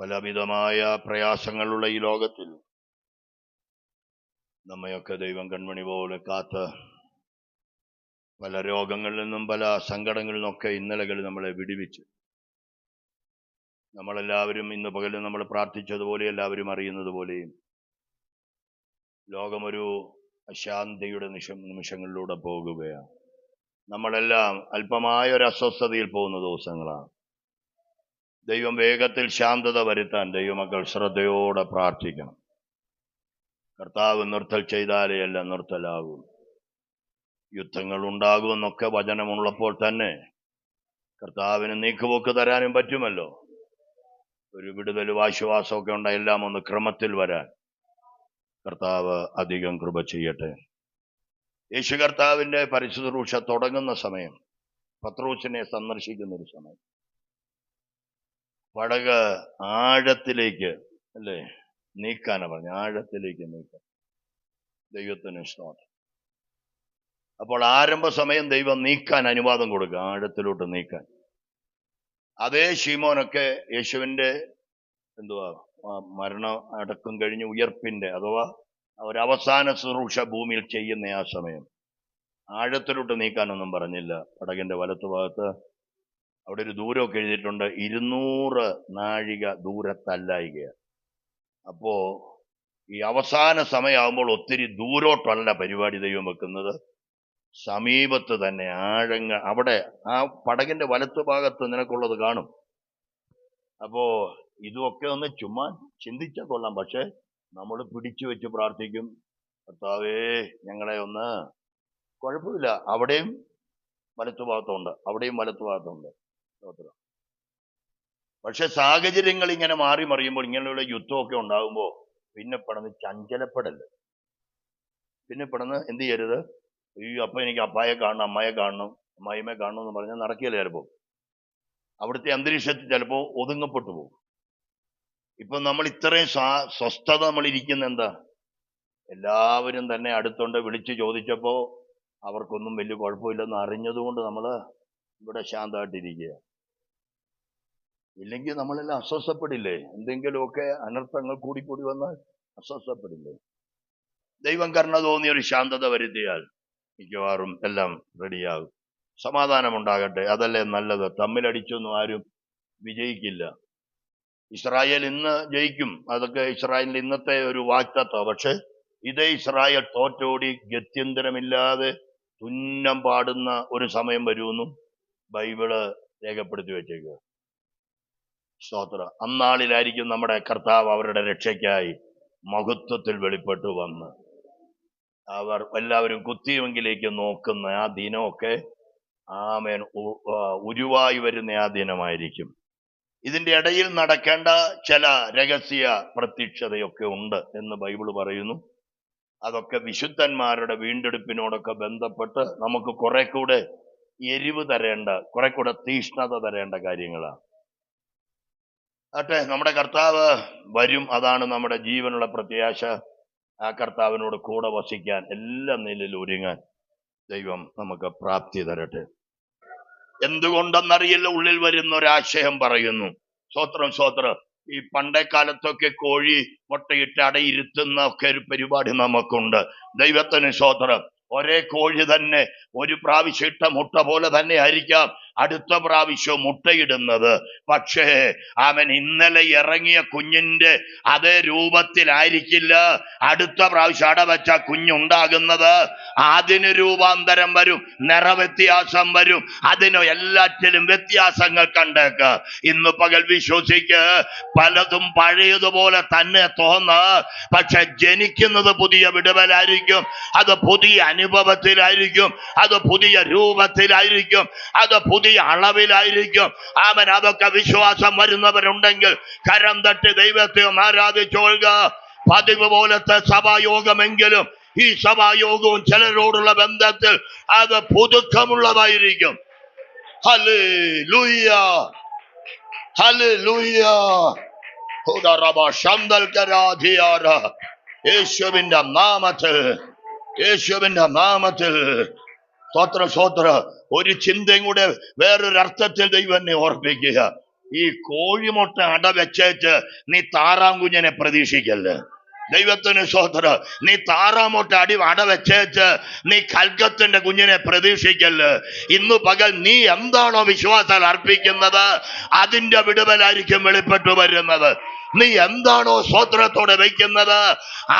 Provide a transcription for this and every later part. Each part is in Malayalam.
പലവിധമായ പ്രയാസങ്ങളുള്ള ഈ ലോകത്തിൽ നമ്മയൊക്കെ ദൈവം കൺമണി പോലെ കാത്ത് പല രോഗങ്ങളിൽ നിന്നും പല സങ്കടങ്ങളിൽ നിന്നൊക്കെ ഇന്നലകൾ നമ്മളെ വിടുവിച്ചു. നമ്മളെല്ലാവരും ഇന്ന് പകലും നമ്മൾ പ്രാർത്ഥിച്ചതുപോലെ എല്ലാവരും അറിയുന്നത് പോലെയും ലോകമൊരു അശാന്തിയുടെ നിമിഷങ്ങളിലൂടെ പോകുകയാണ്. നമ്മളെല്ലാം അല്പമായ ഒരു അസ്വസ്ഥതയിൽ പോകുന്ന ദിവസങ്ങളാണ്. ദൈവം വേഗത്തിൽ ശാന്തത വരുത്താൻ ദൈവമക്കൾ ശ്രദ്ധയോടെ പ്രാർത്ഥിക്കണം. കർത്താവ് നിർത്തൽ ചെയ്താലേ എല്ലാം നിർത്തലാകും. യുദ്ധങ്ങൾ ഉണ്ടാകുമെന്നൊക്കെ വചനമുള്ളപ്പോൾ തന്നെ കർത്താവിന് നീക്കുപോക്ക് തരാനും പറ്റുമല്ലോ. ഒരു വിടുതലും ആശ്വാസമൊക്കെ ഉണ്ടായി എല്ലാം ഒന്ന് ക്രമത്തിൽ വരാൻ കർത്താവ് അധികം കൃപ ചെയ്യട്ടെ. യേശു കർത്താവിന്റെ പരിശുശ്രൂഷ തുടങ്ങുന്ന സമയം പത്രോസിനെ സന്ദർശിക്കുന്ന ഒരു സമയം, പടക് ആഴത്തിലേക്ക് അല്ലേ നീക്കാനാണ് പറഞ്ഞു, ആഴത്തിലേക്ക് നീക്കാൻ. ദൈവത്തിന് സ്തോത്രം. അപ്പോൾ ആരംഭ സമയം ദൈവം നീക്കാൻ അനുവാദം കൊടുക്കുക, ആഴത്തിലോട്ട് നീക്കാൻ. അതേ ശീമോനൊക്കെ യേശുവിന്റെ മരണം അടക്കം കഴിഞ്ഞ് ഉയർപ്പിന്റെ അഥവാ ഒരവസാന ശുശ്രൂഷ ഭൂമിയിൽ ചെയ്യുന്ന ആ സമയം ആഴത്തിലോട്ട് നീക്കാനൊന്നും പറഞ്ഞില്ല. പടകിന്റെ വലത്തുഭാഗത്ത് അവിടെ ഒരു ദൂരമൊക്കെ എഴുതിയിട്ടുണ്ട്, 200 നാഴിക ദൂരത്തല്ലായികയാണ്. അപ്പോ ഈ അവസാന സമയമാകുമ്പോൾ ഒത്തിരി ദൂരോട്ടല്ല പരിപാടി ദൈവം വെക്കുന്നത്, സമീപത്ത് തന്നെ അവിടെ ആ പടകിന്റെ വലത്തുഭാഗത്ത് നിനക്കുള്ളത് കാണും. അപ്പോ ഇതൊക്കെ ഒന്ന് ചുമ്മാ ചിന്തിച്ചാൽ കൊള്ളാം. പക്ഷെ നമ്മൾ പിടിച്ചു വെച്ച് പ്രാർത്ഥിക്കും, കർത്താവേ ഞങ്ങളെ ഒന്ന്, കുഴപ്പമില്ല, അവിടെയും വലത്തുഭാഗത്തുണ്ട്, അവിടെയും വലത്തുഭാഗത്തുണ്ട്. പക്ഷെ സാഹചര്യങ്ങൾ ഇങ്ങനെ മാറി മറിയുമ്പോൾ, ഇങ്ങനെയുള്ള യുദ്ധമൊക്കെ ഉണ്ടാകുമ്പോൾ പിന്നെ പെടുന്ന ചഞ്ചലപ്പെടല്, പിന്നെ പെടുന്ന എന്ത് ചെയ്യരുത്, അപ്പൊ എനിക്ക് അപ്പായെ കാണണം, അമ്മയെ കാണണം, അമ്മായിമ്മയെ കാണണം എന്ന് പറഞ്ഞാൽ നടക്കില്ല. ചിലപ്പോൾ അവിടുത്തെ അന്തരീക്ഷത്തിൽ ചിലപ്പോൾ ഒതുങ്ങപ്പെട്ടു പോകും. ഇപ്പൊ നമ്മൾ ഇത്രയും സ്വസ്ഥത നമ്മൾ ഇരിക്കുന്ന എന്താ, എല്ലാവരും തന്നെ അടുത്തുണ്ട്. വിളിച്ചു ചോദിച്ചപ്പോ അവർക്കൊന്നും വലിയ കുഴപ്പമില്ലെന്ന് അറിഞ്ഞതുകൊണ്ട് നമ്മള് ഇവിടെ ശാന്തമായിട്ടിരിക്കുക. ഇല്ലെങ്കിൽ നമ്മളെല്ലാം അസ്വസ്ഥപ്പെടില്ലേ? എന്തെങ്കിലുമൊക്കെ അനർത്ഥങ്ങൾ കൂടിക്കൂടി വന്നാൽ അസ്വസ്ഥപ്പെടില്ലേ? ദൈവം കരുണ തോന്നിയ ഒരു ശാന്തത വരുത്തിയാൽ മിക്കവാറും എല്ലാം റെഡിയാകും. സമാധാനം ഉണ്ടാകട്ടെ, അതല്ലേ നല്ലത്. തമ്മിലടിച്ചൊന്നും ആരും വിജയിക്കില്ല. ഇസ്രായേൽ ഇന്ന് ജയിക്കും, അതൊക്കെ ഇസ്രായേലിന്റെ ഇന്നത്തെ ഒരു വാക്തത്വം. പക്ഷെ ഇതേ ഇസ്രായേൽ തോറ്റോടി ഗത്യന്തരമില്ലാതെ തുന്നം പാടുന്ന ഒരു സമയം വരുമെന്നും ബൈബിള് രേഖപ്പെടുത്തി വെച്ചേക്കുക. സ്തോത്രം. അന്നാളിലായിരിക്കും നമ്മുടെ കർത്താവ് അവരുടെ രക്ഷയ്ക്കായി മഹത്വത്തിൽ വെളിപ്പെട്ടു വന്ന് അവർ എല്ലാവരും കുത്തിയെങ്കിലേക്ക് നോക്കുന്ന ആ ദിനമൊക്കെ ആമേൻ ഉരുവായി വരുന്ന ആ ദിനമായിരിക്കും. ഇതിന്റെ ഇടയിൽ നടക്കേണ്ട ചില രഹസ്യ പ്രത്യക്ഷതയൊക്കെ ഉണ്ട് എന്ന് ബൈബിള് പറയുന്നു. അതൊക്കെ വിശുദ്ധന്മാരുടെ വീണ്ടെടുപ്പിനോടൊക്കെ ബന്ധപ്പെട്ട് നമുക്ക് കുറെ കൂടെ എരിവ് തരേണ്ട, കുറെ കൂടെ തീഷ്ണത തരേണ്ട കാര്യങ്ങളാണ്. ആട്ടെ, നമ്മുടെ കർത്താവ് വരും, അതാണ് നമ്മുടെ ജീവനുള്ള പ്രത്യാശ. ആ കർത്താവിനോട് കൂടെ വസിക്കാൻ, എല്ലാ നിലയിലും ഒരുങ്ങാൻ ദൈവം നമുക്ക് പ്രാപ്തി തരട്ടെ. എന്തുകൊണ്ടെന്നറിയില്ല, ഉള്ളിൽ വരുന്ന ഒരാശയം പറയുന്നു. സ്വോത്രം സ്വോത്രം. ഈ പണ്ടേ കാലത്തൊക്കെ കോഴി മുട്ടയിട്ട് അടയിരുത്തുന്ന ഒക്കെ ഒരു പരിപാടി നമുക്കുണ്ട്. ദൈവത്തിന് സ്വോത്രം. ഒരേ കോഴി തന്നെ ഒരു പ്രാവശ്യം ഇട്ട മുട്ട പോലെ തന്നെ ആയിരിക്കാം അടുത്ത പ്രാവശ്യം മുട്ടയിടുന്നത്. പക്ഷേ അവൻ ഇന്നലെ ഇറങ്ങിയ കുഞ്ഞിന്റെ അതേ രൂപത്തിലായിരിക്കില്ല അടുത്ത പ്രാവശ്യം അടവച്ച കുഞ്ഞുണ്ടാകുന്നത്. അതിന് രൂപാന്തരം വരും, നിറവ്യത്യാസം വരും, അതിന് എല്ലാറ്റിലും വ്യത്യാസങ്ങൾ കണ്ടേക്ക. ഇന്ന് പകൽ വിശ്വസിക്ക്, പലതും പഴയതുപോലെ തന്നെ തോന്നാ, പക്ഷെ ജനിക്കുന്നത് പുതിയ വിടുതലായിരിക്കും, അത് പുതിയ അനുഭവത്തിലായിരിക്കും, അത് പുതിയ രൂപത്തിലായിരിക്കും, അത് പുതിയ അളവിലായിരിക്കും. അവൻ അതൊക്കെ വിശ്വാസം വരുന്നവരുണ്ടെങ്കിൽ കരം തട്ടി ദൈവത്തെ ആരാധിച്ചോളുക. പതിവ് പോലത്തെ സഭായോഗമെങ്കിലും ഈ സഭായോഗവും ചിലരോടുള്ള ബന്ധത്തിൽ അത് പുതുക്കമുള്ളതായിരിക്കും. Hallelujah, hallelujah. യേശുവിന്റെ നാമത്തിൽ, യേശുവിന്റെ നാമത്തിൽ സ്വോത്ര സ്വോത്ര. ഒരു ചിന്തയും കൂടെ വേറൊരു അർത്ഥത്തിൽ ദൈവം എന്നെ ഓർപ്പിക്കുക. ഈ കോഴിമുട്ട അട വെച്ചേച്ച് നീ താറാം കുഞ്ഞിനെ പ്രതീക്ഷിക്കല്ല്. ദൈവത്തിന് സ്വതന്ത്ര. നീ താറാമുട്ട അട വെച്ചേച്ച് നീ കൽക്കത്തിന്റെ കുഞ്ഞിനെ പ്രതീക്ഷിക്കല്ല്. ഇന്ന് പകൽ നീ എന്താണോ വിശ്വാസം അർപ്പിക്കുന്നത് അതിന്റെ വിടുതലായിരിക്കും വെളിപ്പെട്ടു വരുന്നത്. നീ എന്താണോ സ്വതന്ത്രത്തോടെ വയ്ക്കുന്നത്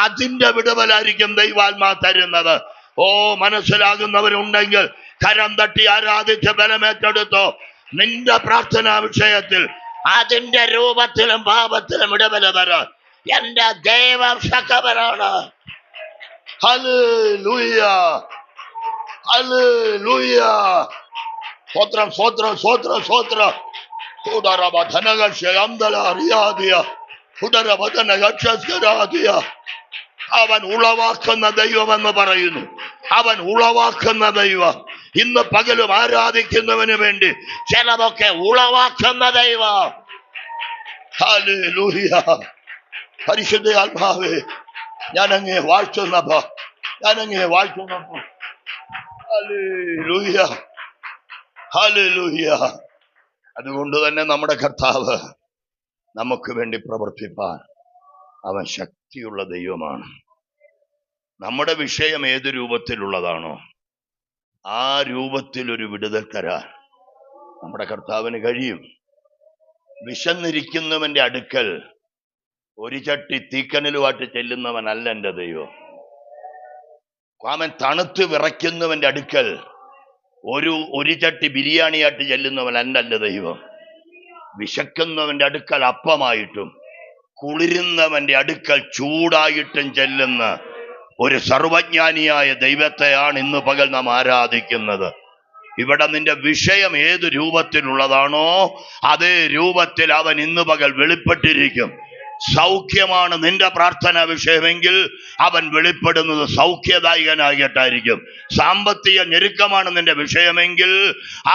അതിന്റെ വിടുതലായിരിക്കും ദൈവാത്മാ തരുന്നത്. ഓ, മനസ്സിലാകുന്നവരുണ്ടെങ്കിൽ കരം തട്ടി ആരാധിച്ച് ബലമേറ്റെടുത്തോ. നിന്റെ പ്രാർത്ഥനാ വിഷയത്തിൽ അതിന്റെ രൂപത്തിലും പാപത്തിലും ഇടപെട തരാൻ എന്റെ ദൈവം ശക്തനാണ്. Hallelujah, hallelujah. സ്വത്രം സ്വത്രം സ്വത്രം സ്വത്രം. അവൻ ഉളവാക്കുന്ന ദൈവമെന്ന് പറയുന്നു. അവൻ ഉളവാക്കുന്ന ദൈവം. ഇന്ന് പകലും ആരാധിക്കുന്നവന് വേണ്ടി ചിലതൊക്കെ ഉളവാക്കുന്ന ദൈവം. ഹല്ലേലൂയ. പരിശുദ്ധ ആത്മാവേ, ഞാനങ്ങേ വാഴ്ത്തുന്നപ്പോ, ഞാനങ്ങേ വാഴ്ത്തുന്നപ്പോ. Hallelujah, hallelujah. അതുകൊണ്ട് തന്നെ നമ്മുടെ കർത്താവ് നമുക്ക് വേണ്ടി പ്രവർത്തിപ്പാൻ അവൻ ശക്തിയുള്ള ദൈവമാണ്. നമ്മുടെ വിഷയം ഏത് രൂപത്തിലുള്ളതാണോ ആ രൂപത്തിൽ ഒരു വിടുതൽ തരാൻ നമ്മുടെ കർത്താവിന് കഴിയും. വിശന്നിരിക്കുന്നവന്റെ അടുക്കൽ ഒരു ചട്ടി തീക്കനലുമായിട്ട് ചെല്ലുന്നവനല്ല എൻ്റെ ദൈവം. അവൻ തണുത്ത് വിറയ്ക്കുന്നവന്റെ അടുക്കൽ ഒരു ചട്ടി ബിരിയാണിയായിട്ട് ചെല്ലുന്നവനല്ല ദൈവം. വിശക്കുന്നവന്റെ അടുക്കൽ അപ്പമായിട്ടും കുളിരുന്നവന്റെ അടുക്കൽ ചൂടായിട്ടും ചെല്ലുന്ന ഒരു സർവജ്ഞാനിയായ ദൈവത്തെയാണ് ഇന്ന് പകൽ നാം ആരാധിക്കുന്നത്. ഇവിടെ നിന്റെ വിഷയം ഏത് രൂപത്തിലുള്ളതാണോ അതേ രൂപത്തിൽ അവൻ ഇന്ന് പകൽ വെളിപ്പെട്ടിരിക്കും. സൗഖ്യമാണ് നിന്റെ പ്രാർത്ഥനാ വിഷയമെങ്കിൽ അവൻ വെളിപ്പെടുന്നത് സൗഖ്യദായകനായിട്ടായിരിക്കും. സാമ്പത്തിക ഞെരുക്കമാണ് നിന്റെ വിഷയമെങ്കിൽ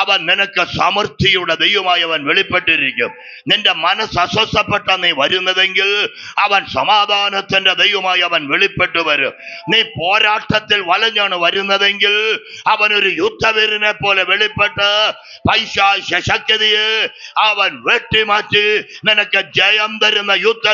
അവൻ നിനക്ക് സമൃദ്ധിയുടെ ദൈവമായി അവൻ വെളിപ്പെട്ടിരിക്കും. നിന്റെ മനസ്സ് അസ്വസ്ഥപ്പെട്ട നീ വരുന്നതെങ്കിൽ അവൻ സമാധാനത്തിന്റെ ദൈവമായി അവൻ വെളിപ്പെട്ടു വരും. നീ പോരാട്ടത്തിൽ വലഞ്ഞാണ് വരുന്നതെങ്കിൽ അവനൊരു യുദ്ധവീരനെ പോലെ വെളിപ്പെട്ട് പൈശാച ശക്തിയെ അവൻ വെട്ടിമാറ്റി നിനക്ക് ജയം തരുന്ന യുദ്ധവീരനാകും.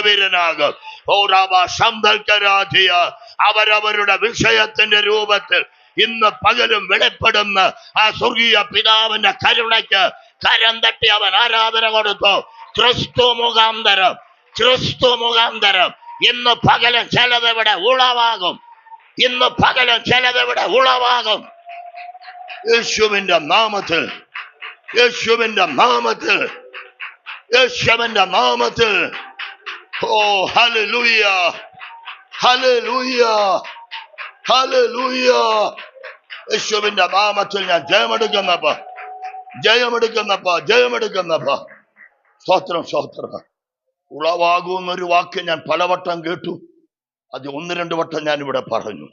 അവരവരുടെ വിഷയത്തിന്റെ രൂപത്തിൽ ഇന്ന് പകലും വെളിപ്പെടുന്ന ആ സ്വർഗീയ പിതാവിന്റെ കരുണയ്ക്ക് കരം തട്ടി അവൻ ആരാധന കൊടുത്തു. ക്രിസ്തു മുഖാന്തരം, ക്രിസ്തു മുഖാന്തരം ഇന്ന് പകലും ചിലതിവിടെ ഉളവാകും. ഇന്ന് പകലും ചിലതിവിടെ ഉളവാകും. യേശുവിന്റെ നാമത്തിൽ, യേശുവിന്റെ നാമത്തിൽ, യേശുവിന്റെ നാമത്തിൽ. ഓ, ഹല്ലേലൂയ, ഹല്ലേലൂയ, ഹല്ലേലൂയ. യേശുവിന്റെ നാമത്തിൽ ഞാൻ ജയമെടുക്കുന്നപ്പ, ജയമെടുക്കുന്നപ്പ, ജയമെടുക്കുന്നപ്പ. സ്തോത്രം, സ്തോത്രം. ഉളവാകുന്നൊരു വാക്ക് ഞാൻ പലവട്ടം കേട്ടു. അത് 1-2 വട്ടം ഞാൻ ഇവിടെ പറഞ്ഞു.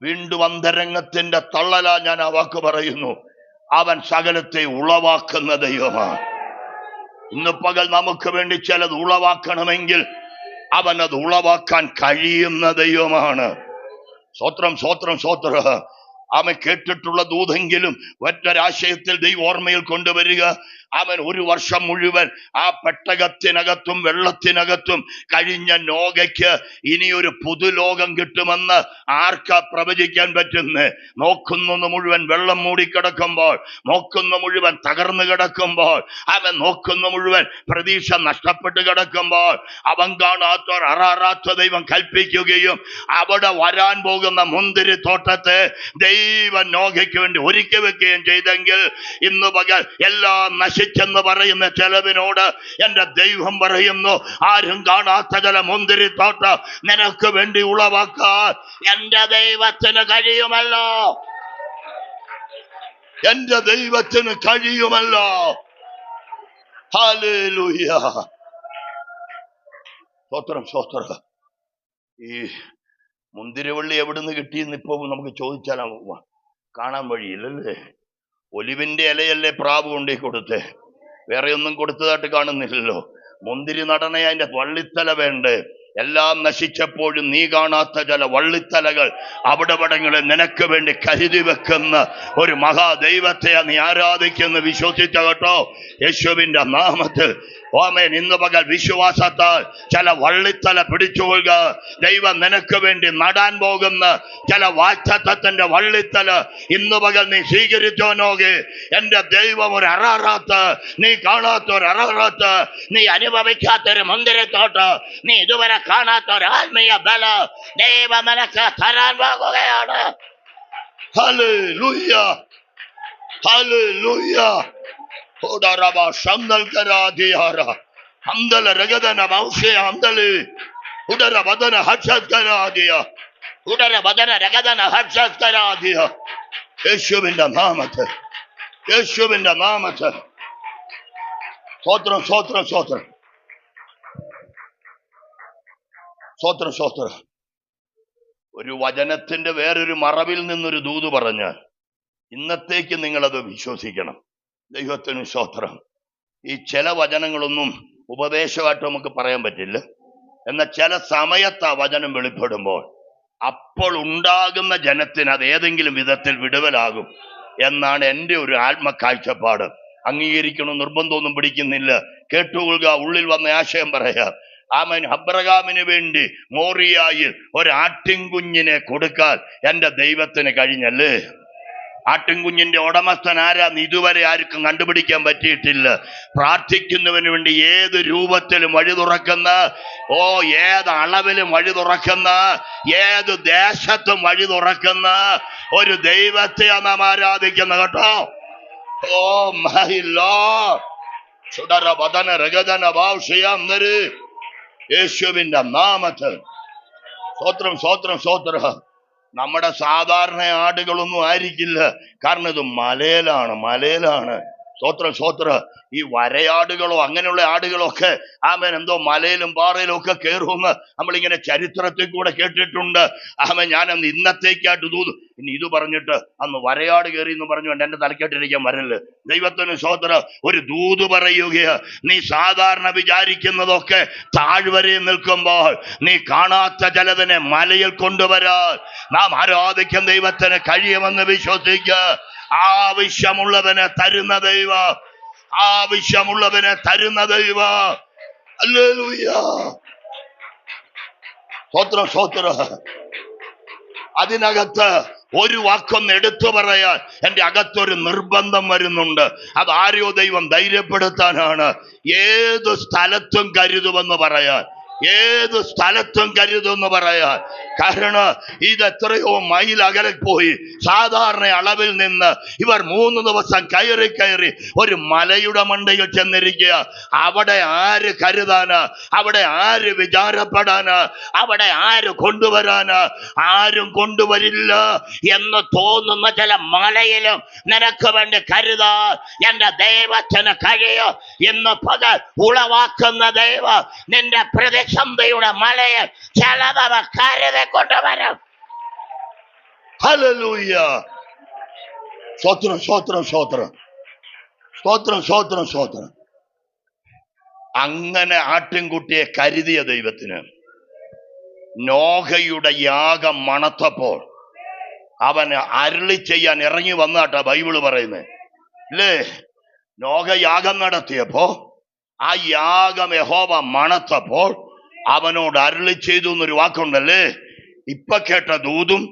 വീണ്ടും അന്തരംഗത്തിന്റെ തള്ളല ഞാൻ ആ വാക്ക് പറയുന്നു. അവൻ സകലത്തെ ഉളവാക്കുന്ന ദൈവമാണ്. ഇന്ന് പകൽ നമുക്ക് വേണ്ടി ചിലത് ഉളവാക്കണമെങ്കിൽ അവൻ അത് ഉളവാക്കാൻ കഴിയുന്ന ദൈവമാണ്. സ്തോത്രം, സ്തോത്രം, സ്തോത്രം. അവൻ കേട്ടിട്ടുള്ള ദൂതെങ്കിലും ഒറ്റൊരാശയത്തിൽ ദൈവം ഓർമ്മയിൽ കൊണ്ടുവരിക. അവൻ 1 വർഷം മുഴുവൻ ആ പെട്ടകത്തിനകത്തും വെള്ളത്തിനകത്തും കഴിഞ്ഞ നോഗയ്ക്ക് ഇനിയൊരു പുതുലോകം കിട്ടുമെന്ന് ആർക്കാ പ്രവചിക്കാൻ പറ്റുന്നേ? നോക്കുന്ന മുഴുവൻ വെള്ളം മൂടിക്കിടക്കുമ്പോൾ, നോക്കുന്ന മുഴുവൻ തകർന്നു കിടക്കുമ്പോൾ, അവൻ നോക്കുന്ന മുഴുവൻ പ്രതീക്ഷ നഷ്ടപ്പെട്ട് കിടക്കുമ്പോൾ അവൻ കാണാത്ത അറാറാത്ത ദൈവം കൽപ്പിക്കുകയും അവിടെ വരാൻ പോകുന്ന മുന്തിരി തോട്ടത്തെ ദൈവം നോഗയ്ക്ക് വേണ്ടി ഒരുക്കി വെക്കുകയും ചെയ്തെങ്കിൽ ഇന്ന് പകൽ എല്ലാം നശിച്ചെന്ന് പറയുന്ന ചിലവിനോട് എന്റെ ദൈവം പറയുന്നു, ആരും കാണാത്ത ചില മുന്തിരി തോട്ടം നിനക്ക് വേണ്ടി ഉളവാക്കാൻ എന്റെ ദൈവത്തിന് കഴിയുമല്ലോ. എന്റെ ദൈവത്തിന് കഴിയുമല്ലോ. ഹല്ലേലൂയ. സ്തോത്രം, സ്തോത്രം. ഈ മുന്തിരിവള്ളി എവിടുന്ന് കിട്ടിയെന്ന് ഇപ്പൊ നമുക്ക് ചോദിച്ചാൽ കാണാൻ വഴിയില്ലല്ലേ. ഒലിവിന്റെ ഇലയല്ലേ പ്രാവ് കൊണ്ടേ കൊടുത്തേ, വേറെ ഒന്നും കൊടുത്തതായിട്ട് കാണുന്നില്ലല്ലോ. മുന്തിരി നടണേ അതിന്റെ വള്ളിത്തല വേണ്ടേ, എല്ലാം നശിച്ചപ്പോഴും നീ കാണാത്ത ചില വള്ളിത്തലകൾ അവിടങ്ങളിൽ നിനക്ക് വേണ്ടി കരുതി വെക്കുന്ന ഒരു മഹാദൈവത്തെ നീ ആരാധിക്കുന്ന വിശ്വസിച്ച കേട്ടോ. യേശുവിന്റെ നാമത്തിൽ ഓമേൻ. ഇന്ന് പകൽ വിശ്വാസത്താൽ ചില വള്ളിത്തല പിടിച്ചുകൊള്ളുക. ദൈവം നിനക്ക് വേണ്ടി നടാൻ പോകുന്ന ചില വാഗ്ദത്തത്തിന്റെ വള്ളിത്തല ഇന്ന് പകൽ നീ സ്വീകരിച്ചോ നോകെ. എന്റെ ദൈവം ഒരു അറാറാത്ത്, നീ കാണാത്ത ഒരു അറാറാത്ത്, നീ അനുഭവിക്കാത്തൊരു മുന്തിരിത്തോട്ട്, നീ ഇതുവരെ കാണാത്ത ഒരു ആത്മീയ ബല ദൈവം നിനക്ക് തരാൻ പോകുകയാണ്. Hallelujah, hallelujah. Odaraba shandal karadiara handal ragadana maushya handali udara badana harshat karadia udara badana ragadana harshat karadia. യേശുവിന്റെ നാമത്തിൽ, യേശുവിന്റെ നാമത്തിൽ സ്തോത്രം, സ്തോത്രം, സ്തോത്രം, സ്തോത്രം, സ്തോത്രം. ഒരു വചനത്തിന്റെ വേറൊരു മറവിൽ നിന്നൊരു ദൂത് പറഞ്ഞാൽ ഇന്നത്തേക്ക് നിങ്ങളത് വിശ്വസിക്കണം. ദൈവത്തിന് സ്തോത്രം. ഈ ചില വചനങ്ങളൊന്നും ഉപദേശമായിട്ട് നമുക്ക് പറയാൻ പറ്റില്ല. എന്നാൽ ചില സമയത്ത് ആ വചനം വെളിപ്പെടുമ്പോൾ അപ്പോൾ ഉണ്ടാകുന്ന ജനത്തിന് അത് ഏതെങ്കിലും വിധത്തിൽ വിടുതലാകും എന്നാണ് എൻ്റെ ഒരു ആത്മകാഴ്ചപ്പാട്. അംഗീകരിക്കണം നിർബന്ധമൊന്നും പിടിക്കുന്നില്ല. കേട്ടുകൊള്ളുക, ഉള്ളിൽ വന്ന ആശയം പറയാ. ആമേൻ. അബ്രഹാമിന് വേണ്ടി മോറിയായിൽ ഒരു ആട്ടിൻകുഞ്ഞിനെ കൊടുക്കാൻ എൻ്റെ ദൈവത്തിന് കഴിഞ്ഞല്ലേ. ആട്ടിൻകുഞ്ഞിന്റെ ഉടമസ്ഥൻ ആരാന്ന് ഇതുവരെ ആർക്കും കണ്ടുപിടിക്കാൻ പറ്റിയിട്ടില്ല. പ്രാർത്ഥിക്കുന്നവന് വേണ്ടി ഏത് രൂപത്തിലും വഴി തുറക്കുന്ന, ഏത് അളവിലും വഴി തുറക്കുന്ന, ഏത് ദേശത്തും വഴി തുറക്കുന്ന ഒരു ദൈവത്തെ നാം ആരാധിക്കുന്ന കേട്ടോ. ഓ മൈ ലോർഡ്. സുഡര വദന രഗദന ഭാവ്ഷയാന്നര് യേശുവിന്റെ നാമത്തിൽ സ്തോത്രം, സ്തോത്രം, സ്തോത്രം. നമ്മുടെ സാധാരണ ആടുകളൊന്നും ആയിരിക്കില്ല. കാരണം ഇത് മലയിലാണ്, മലയിലാണ്. സ്തോത്രം, സ്തോത്രം. ഈ വരയാടുകളോ അങ്ങനെയുള്ള ആടുകളോ ഒക്കെ ആമേൻ എന്തോ മലയിലും പാറയിലും ഒക്കെ കയറുമെന്ന് നമ്മളിങ്ങനെ ചരിത്രത്തിൽ കൂടെ കേട്ടിട്ടുണ്ട്. ആമേൻ. ഞാനന്ന് ഇന്നത്തേക്കായിട്ട് ഇനി ഇത് പറഞ്ഞിട്ട് അന്ന് വരയാട് കയറി എന്ന് പറഞ്ഞു എന്റെ തലക്കെട്ടിരിക്കാൻ വരല്. ദൈവത്തിന് സ്തോത്രം. ഒരു ദൂത് പറയുകയാ. നീ സാധാരണ വിചാരിക്കുന്നതൊക്കെ താഴ്വരയിൽ നിൽക്കുമ്പോൾ നീ കാണാത്ത ചിലതിനെ മലയിൽ കൊണ്ടുവരാൻ നാം ആരാധിക്കുന്ന ദൈവത്തിന് കഴിയുമെന്ന് വിശ്വസിക്കുക. ആവശ്യമുള്ളവനെ തരുന്ന ദൈവം, ആവശ്യമുള്ളവനെ തരുന്ന ദൈവം. ഹല്ലേലൂയ, സ്തോത്രം, സ്തോത്രം. അതിനകത്ത് ഒരു വാക്കൊന്ന് എടുത്തു പറയാൻ എൻ്റെ അകത്തൊരു നിർബന്ധം വരുന്നുണ്ട്. അത് ആരോ ദൈവം ധൈര്യപ്പെടുത്താനാണ്. ഏത് സ്ഥലത്തും കരുതുമെന്ന് പറയാൻ, ഏത് സ്ഥലത്തും കരുതെന്ന് പറയാൻ. കാരണം ഇത് എത്രയോ മൈൽ അകലെ പോയി സാധാരണ അളവിൽ നിന്ന് ഇവർ 3 ദിവസം കയറി കയറി ഒരു മലയുടെ മണ്ടയിൽ ചെന്നിരിക്കുക. അവിടെ ആര് കരുതാനാ? അവിടെ ആര് വിചാരപ്പെടാനാ? അവിടെ ആര് കൊണ്ടുവരാനാ? ആരും കൊണ്ടുവരില്ല എന്ന് തോന്നുന്ന ചില മലയിലും നിനക്ക് വേണ്ടി കരുതാൻ എന്റെ ദൈവത്തിന് കഴിയും. ഇന്ന് പകൽ ഉളവാക്കുന്ന ദൈവം നിന്റെ പ്രതിസന്ധിയുടെ മലയിൽ ചിലതവ കരുതി കൊണ്ടുവരും. ഹല്ലേലൂയ, സ്തോത്രം, സ്തോത്രം, സ്തോത്രം, സ്തോത്രം, സ്തോത്രം, സ്തോത്രം. അങ്ങനെ ആട്ടിൻകുട്ടിയെ കരുതിയ ദൈവത്തിന് നോഹയുടെ യാഗം മണത്തപ്പോൾ അവന് അരുളി ചെയ്യാൻ ഇറങ്ങി വന്നാട്ടാ ബൈബിള് പറയുന്നത് അല്ലേ. നോഹ യാഗം നടത്തിയപ്പോ ആ യാഗം യഹോവ മണത്തപ്പോൾ അവനോട് അരുളി ചെയ്തു എന്നൊരു വാക്കുണ്ടല്ലേ. ഇപ്പൊ കേട്ട ദൂതും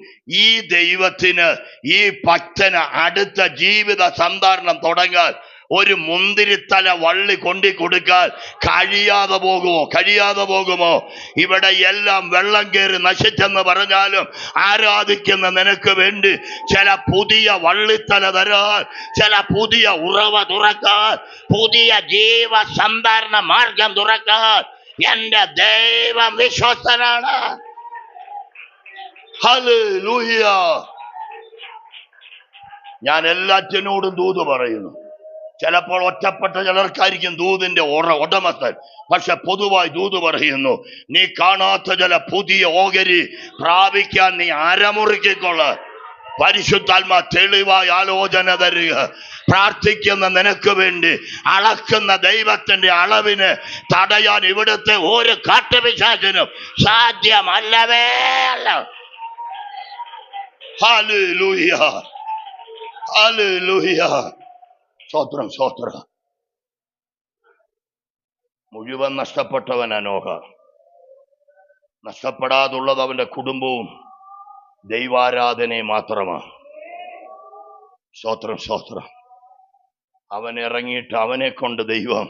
ഈ ദൈവത്തിന്, ഈ ഭക്തന് അടുത്ത ജീവിത സന്ധാരണം തുടങ്ങാൻ ഒരു മുന്തിരിത്തല വള്ളി കൊണ്ടിക്കൊടുക്കാൻ കഴിയാതെ പോകുമോ? കഴിയാതെ പോകുമോ? ഇവിടെ എല്ലാം വെള്ളം കയറി നശിച്ചെന്ന് പറഞ്ഞാലും ആരാധിക്കുന്ന നിനക്ക് വേണ്ടി ചില പുതിയ വള്ളിത്തല തരാൻ, ചില പുതിയ ഉറവ തുറക്കാൻ, പുതിയ ജീവ സന്ധാരണ മാർഗം തുറക്കാൻ എന്റെ ദൈവം വിശ്വസ്തനാണ്. ഹല്ലേലൂയ. ഞാൻ എല്ലാറ്റിനോടും ദൂത് പറയുന്നു. ചിലപ്പോൾ ഒറ്റപ്പെട്ട ചിലർക്കായിരിക്കും ദൂതിന്റെ ഉടമസ്ഥൻ. പക്ഷെ പൊതുവായി ദൂത് പറയുന്നു, നീ കാണാത്ത ചില പുതിയ ഓഹരി പ്രാപിക്കാൻ നീ അരമുറുക്കിക്കൊള്ള. പരിശുദ്ധാത്മാ തെളിവായി ആലോചന തരിക. പ്രാർത്ഥിക്കുന്ന നിനക്ക് വേണ്ടി അളക്കുന്ന ദൈവത്തിന്റെ അളവിന് തടയാൻ ഇവിടുത്തെ ഒരു കാട്ടുപിശാചിനും സാധ്യമല്ലവേ അല്ല. Hallelujah, hallelujah. സ്തോത്രം, സ്തോത്രം. മുഴുവൻ നഷ്ടപ്പെട്ടവൻ നോഹ. നഷ്ടപ്പെടാതുള്ളത് അവന്റെ കുടുംബവും ദൈവാരാധനയും മാത്രമാണ്. സ്തോത്രം, സ്തോത്രം. അവൻ ഇറങ്ങിയിട്ട് അവനെ കൊണ്ട് ദൈവം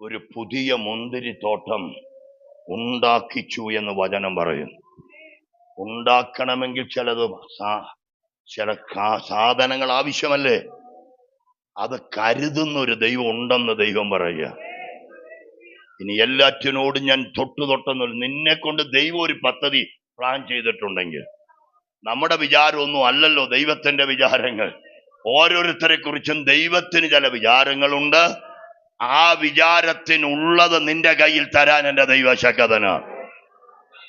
ഒരു പുതിയ മുന്തിരിത്തോട്ടം ഉണ്ടാക്കിച്ചു എന്ന് വചനം പറയും. ഉണ്ടാക്കണമെങ്കിൽ ചില സാധനങ്ങൾ ആവശ്യമല്ലേ? അത് കരുതുന്ന ഒരു ദൈവം ഉണ്ടെന്ന് ദൈവം പറയുക. ഇനി എല്ലാറ്റിനോടും ഞാൻ തൊട്ടെന്ന് നിന്നെ കൊണ്ട് ദൈവം ഒരു പദ്ധതി പ്ലാൻ ചെയ്തിട്ടുണ്ടെങ്കിൽ, നമ്മുടെ വിചാരമൊന്നും അല്ലല്ലോ ദൈവത്തിന്റെ വിചാരങ്ങൾ. ഓരോരുത്തരെ കുറിച്ചും ദൈവത്തിന് ചില വിചാരങ്ങളുണ്ട്. ആ വിചാരത്തിനുള്ളത് നിന്റെ കയ്യിൽ തരാൻ എൻ്റെ ദൈവശക്തനാണ്.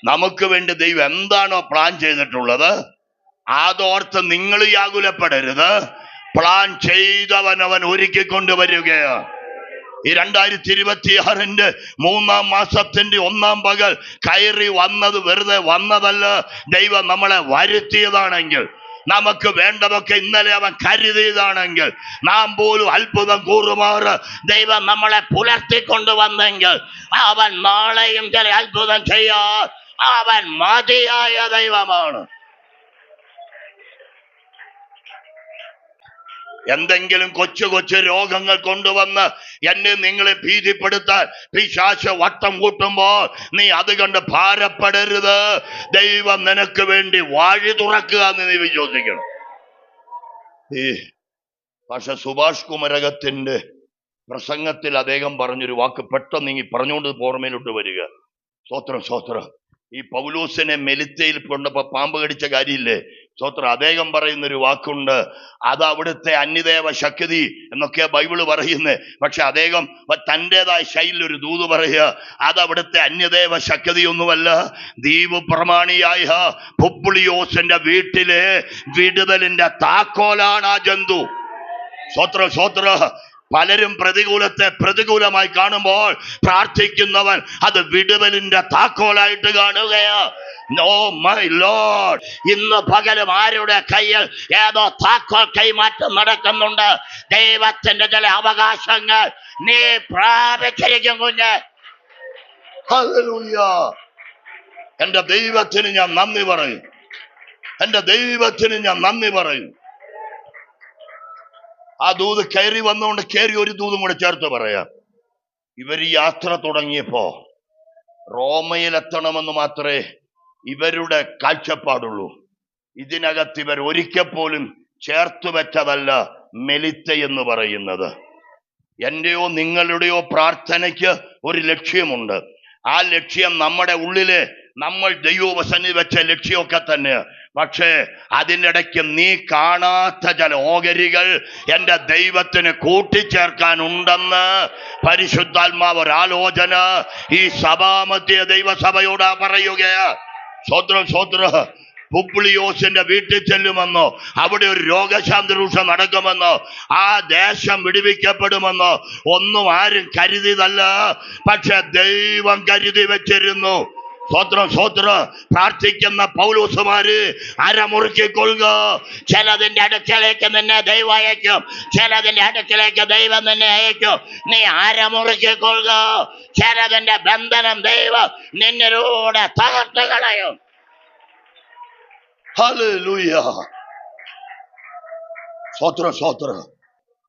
നമുക്ക് വേണ്ടി ദൈവം എന്താണോ പ്ലാൻ ചെയ്തിട്ടുള്ളത് അതോർത്ത് നിങ്ങൾ വ്യാകുലപ്പെടരുത്. പ്ലാൻ ചെയ്തവൻ ഒരുക്കി കൊണ്ടുവരികയാണ്. ഈ 2026 3-ാം മാസത്തിന്റെ 1-ാം പകൽ കയറി വന്നത് വെറുതെ വന്നതല്ല. ദൈവം നമ്മളെ വരുത്തിയതാണെങ്കിൽ, നമുക്ക് വേണ്ടതൊക്കെ ഇന്നലെ അവൻ കരുതിയതാണെങ്കിൽ, നാം പോലും അത്ഭുതം കൂറുമാറ് ദൈവം നമ്മളെ പുലർത്തിക്കൊണ്ടുവന്നെങ്കിൽ, അവൻ നാളെയും ചില അത്ഭുതം ചെയ്യാൻ അവൻ മതിയായ ദൈവമാണ്. എന്തെങ്കിലും കൊച്ചു കൊച്ചു രോഗങ്ങൾ കൊണ്ടുവന്ന് എന്നെ നിങ്ങളെ ഭീതിപ്പെടുത്താൻ പിശാച് വട്ടം കൂട്ടുമ്പോൾ നീ അത് കണ്ട് ഭാരപ്പെടരുത്. ദൈവം നിനക്ക് വേണ്ടി വഴി തുറക്കുക എന്ന് നീ വിശ്വസിക്കണം. പക്ഷെ സുഭാഷ് കുമരകത്തിന്റെ പ്രസംഗത്തിൽ അദ്ദേഹം പറഞ്ഞൊരു വാക്ക് പെട്ടെന്ന് നീ പറഞ്ഞുകൊണ്ട് പോർമയിലോട്ട് വരിക. സ്തോത്രം, സ്തോത്രം. ഈ പൗലോസിനെ മെലിത്തയിൽ കൊണ്ടപ്പോ പാമ്പ് കടിച്ച കാര്യമില്ലേ? സ്തോത്രം. അദ്ദേഹം പറയുന്നൊരു വാക്കുണ്ട്, അത് അവിടുത്തെ അന്യദേവ ശക്തി എന്നൊക്കെ ബൈബിള് പറയുന്നത്. പക്ഷെ അദ്ദേഹം തൻ്റെതായ ശൈലിയിൽ ഒരു ദൂത് പറയുക, അത് അവിടുത്തെ അന്യദേവ ശക്തിയൊന്നുമല്ല, ദ്വീപ് പ്രമാണിയായ പുബ്ലിയോസിന്റെ വീട്ടിലെ വിടുതലിന്റെ താക്കോലാണ് ആ ജന്തു. സ്തോത്രം, സ്തോത്രം. പലരും പ്രതികൂലത്തെ പ്രതികൂലമായി കാണുമ്പോൾ പ്രാർത്ഥിക്കുന്നവൻ അത് വിടുതലിന്റെ താക്കോലായിട്ട് കാണുകയാ. ഓ മൈ ലോർഡ്, ഇന്ന് പകലും ആരുടെ കയ്യിൽ ഏതോ താക്കോൽ കൈമാറ്റം നടക്കുന്നുണ്ട്. ദൈവത്തിന്റെ ചില അവകാശങ്ങൾ നീ പ്രാപിച്ചിരിക്കും കുഞ്ഞ്. ഹല്ലേലൂയ. എന്റെ ദൈവത്തിന് ഞാൻ നന്ദി പറയും. എന്റെ ദൈവത്തിന് ഞാൻ നന്ദി പറയും. ആ ദൂത് കയറി വന്നുകൊണ്ട് കയറി ഒരു ദൂതും കൂടെ ചേർത്ത് പറയാം. ഇവർ ഈ യാത്ര തുടങ്ങിയപ്പോ റോമയിലെത്തണമെന്ന് മാത്രമേ ഇവരുടെ കാഴ്ചപ്പാടുള്ളൂ. ഇതിനകത്ത് ഇവർ ഒരിക്കൽ പോലും ചേർത്ത് വെച്ചതല്ല മെലിത്ത എന്ന് പറയുന്നത്. എന്റെയോ നിങ്ങളുടെയോ പ്രാർത്ഥനയ്ക്ക് ഒരു ലക്ഷ്യമുണ്ട്. ആ ലക്ഷ്യം നമ്മുടെ ഉള്ളില് നമ്മൾ ദൈവവസന്നി വെച്ച ലക്ഷ്യമൊക്കെ തന്നെ. പക്ഷേ അതിൻ്റെ ഇടയ്ക്ക് നീ കാണാത്ത ചില ഓഹരികൾ എൻ്റെ ദൈവത്തിന് കൂട്ടിച്ചേർക്കാനുണ്ടെന്ന് പരിശുദ്ധാത്മാവ് ഒരാലോചന ഈ സഭാമധ്യ ദൈവസഭയോട് പറയുകയാ. സ്വത്രം, സ്വത്രം. പുബ്ലിയോസിന്റെ വീട്ടിൽ ചെല്ലുമെന്നോ, അവിടെ ഒരു രോഗശാന്തിരൂഷ നടക്കുമെന്നോ, ആ ദേശം വിടുവിക്കപ്പെടുമെന്നോ ഒന്നും ആരും കരുതിയതല്ല. പക്ഷെ ദൈവം കരുതി വെച്ചിരുന്നു. സ്വത്രം, സ്വത്രം. പ്രാർത്ഥിക്കുന്ന പൗലോസുമാര് അരമുറുക്കിക്കൊള്ളുക. ചിലതിന്റെ അടുക്കലേക്ക് നിന്നെ ദൈവം അയക്കും, ചിലതിന്റെ അടുക്കലേക്ക് ദൈവം നിന്നെ അയക്കും. നീ അരമുറുക്കിക്കൊള്ളുക. ചിലതിന്റെ ബന്ധനം ദൈവം നിന്നിലൂടെ തകർത്ത് കളയും. ഹല്ലേലൂയ. സ്വത്രം, സ്വത്രം.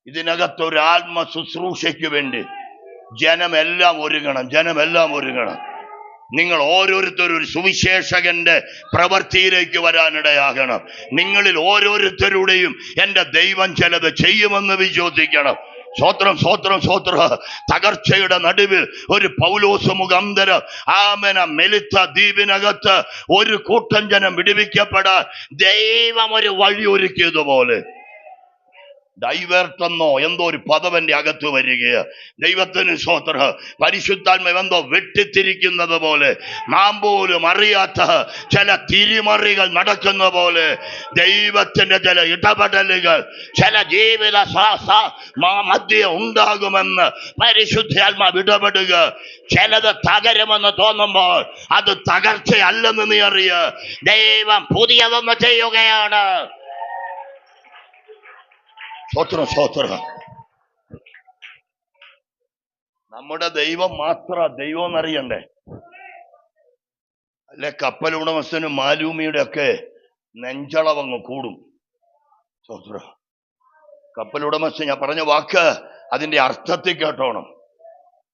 ഇതിനകത്തൊരു ആത്മ ശുശ്രൂഷയ്ക്ക് വേണ്ടി ജനമെല്ലാം ഒരുങ്ങണം, ജനമെല്ലാം ഒരുങ്ങണം. നിങ്ങൾ ഓരോരുത്തരും ഒരു സുവിശേഷകന്റെ പ്രവൃത്തിയിലേക്ക് വരാനിടയാകണം. നിങ്ങളിൽ ഓരോരുത്തരുടെയും എൻ്റെ ദൈവം ചിലത് ചെയ്യുമെന്ന് വിശ്വസിക്കണം. സ്വത്രം, സ്വത്രം, സ്വത്ര. തകർച്ചയുടെ നടുവിൽ ഒരു പൗലോസ് മുഖാന്തരം ആമേന മെലിത്ത ദ്വീപിനകത്ത് ഒരു കൂട്ടം ജനം വിടുവിക്കപ്പെടാൻ ദൈവം ഒരു വഴി ഒരുക്കിയതുപോലെ ഡൈവേർട്ട് എന്നോ എന്തോ ഒരു പദവന്റെ അകത്ത് വരികയാ. ദൈവത്തിന് സ്വോത്ര. പരിശുദ്ധാത്മാവ് എന്തോ വെട്ടിത്തിരിക്കുന്നത് പോലെ, നാം പോലും അറിയാത്ത ചില തിരിമറികൾ നടക്കുന്ന പോലെ ദൈവത്തിന്റെ ചില ഇടപെടലുകൾ ചില ജീവിത മധ്യ ഉണ്ടാകുമെന്ന് പരിശുദ്ധാത്മാവ് ഇടപെടുക. ചിലത് തകരുമെന്ന് തോന്നുമ്പോൾ അത് തകർച്ചയല്ലെന്ന് നീ അറിയ. ദൈവം പുതിയതൊന്ന് ചെയ്യുകയാണ്. സ്വോത്രം സ്വോത്രം. നമ്മുടെ ദൈവം മാത്ര ദൈവം എന്നറിയണ്ടേ? അല്ലെ കപ്പൽ ഉടമസ്ഥനും മാലൂമിയുടെ ഒക്കെ നെഞ്ചളവങ്ങ് കൂടും. സ്വോത്രം. കപ്പൽ ഉടമസ്ഥൻ, ഞാൻ പറഞ്ഞ വാക്ക് അതിന്റെ അർത്ഥത്തിൽ കേട്ടോണം.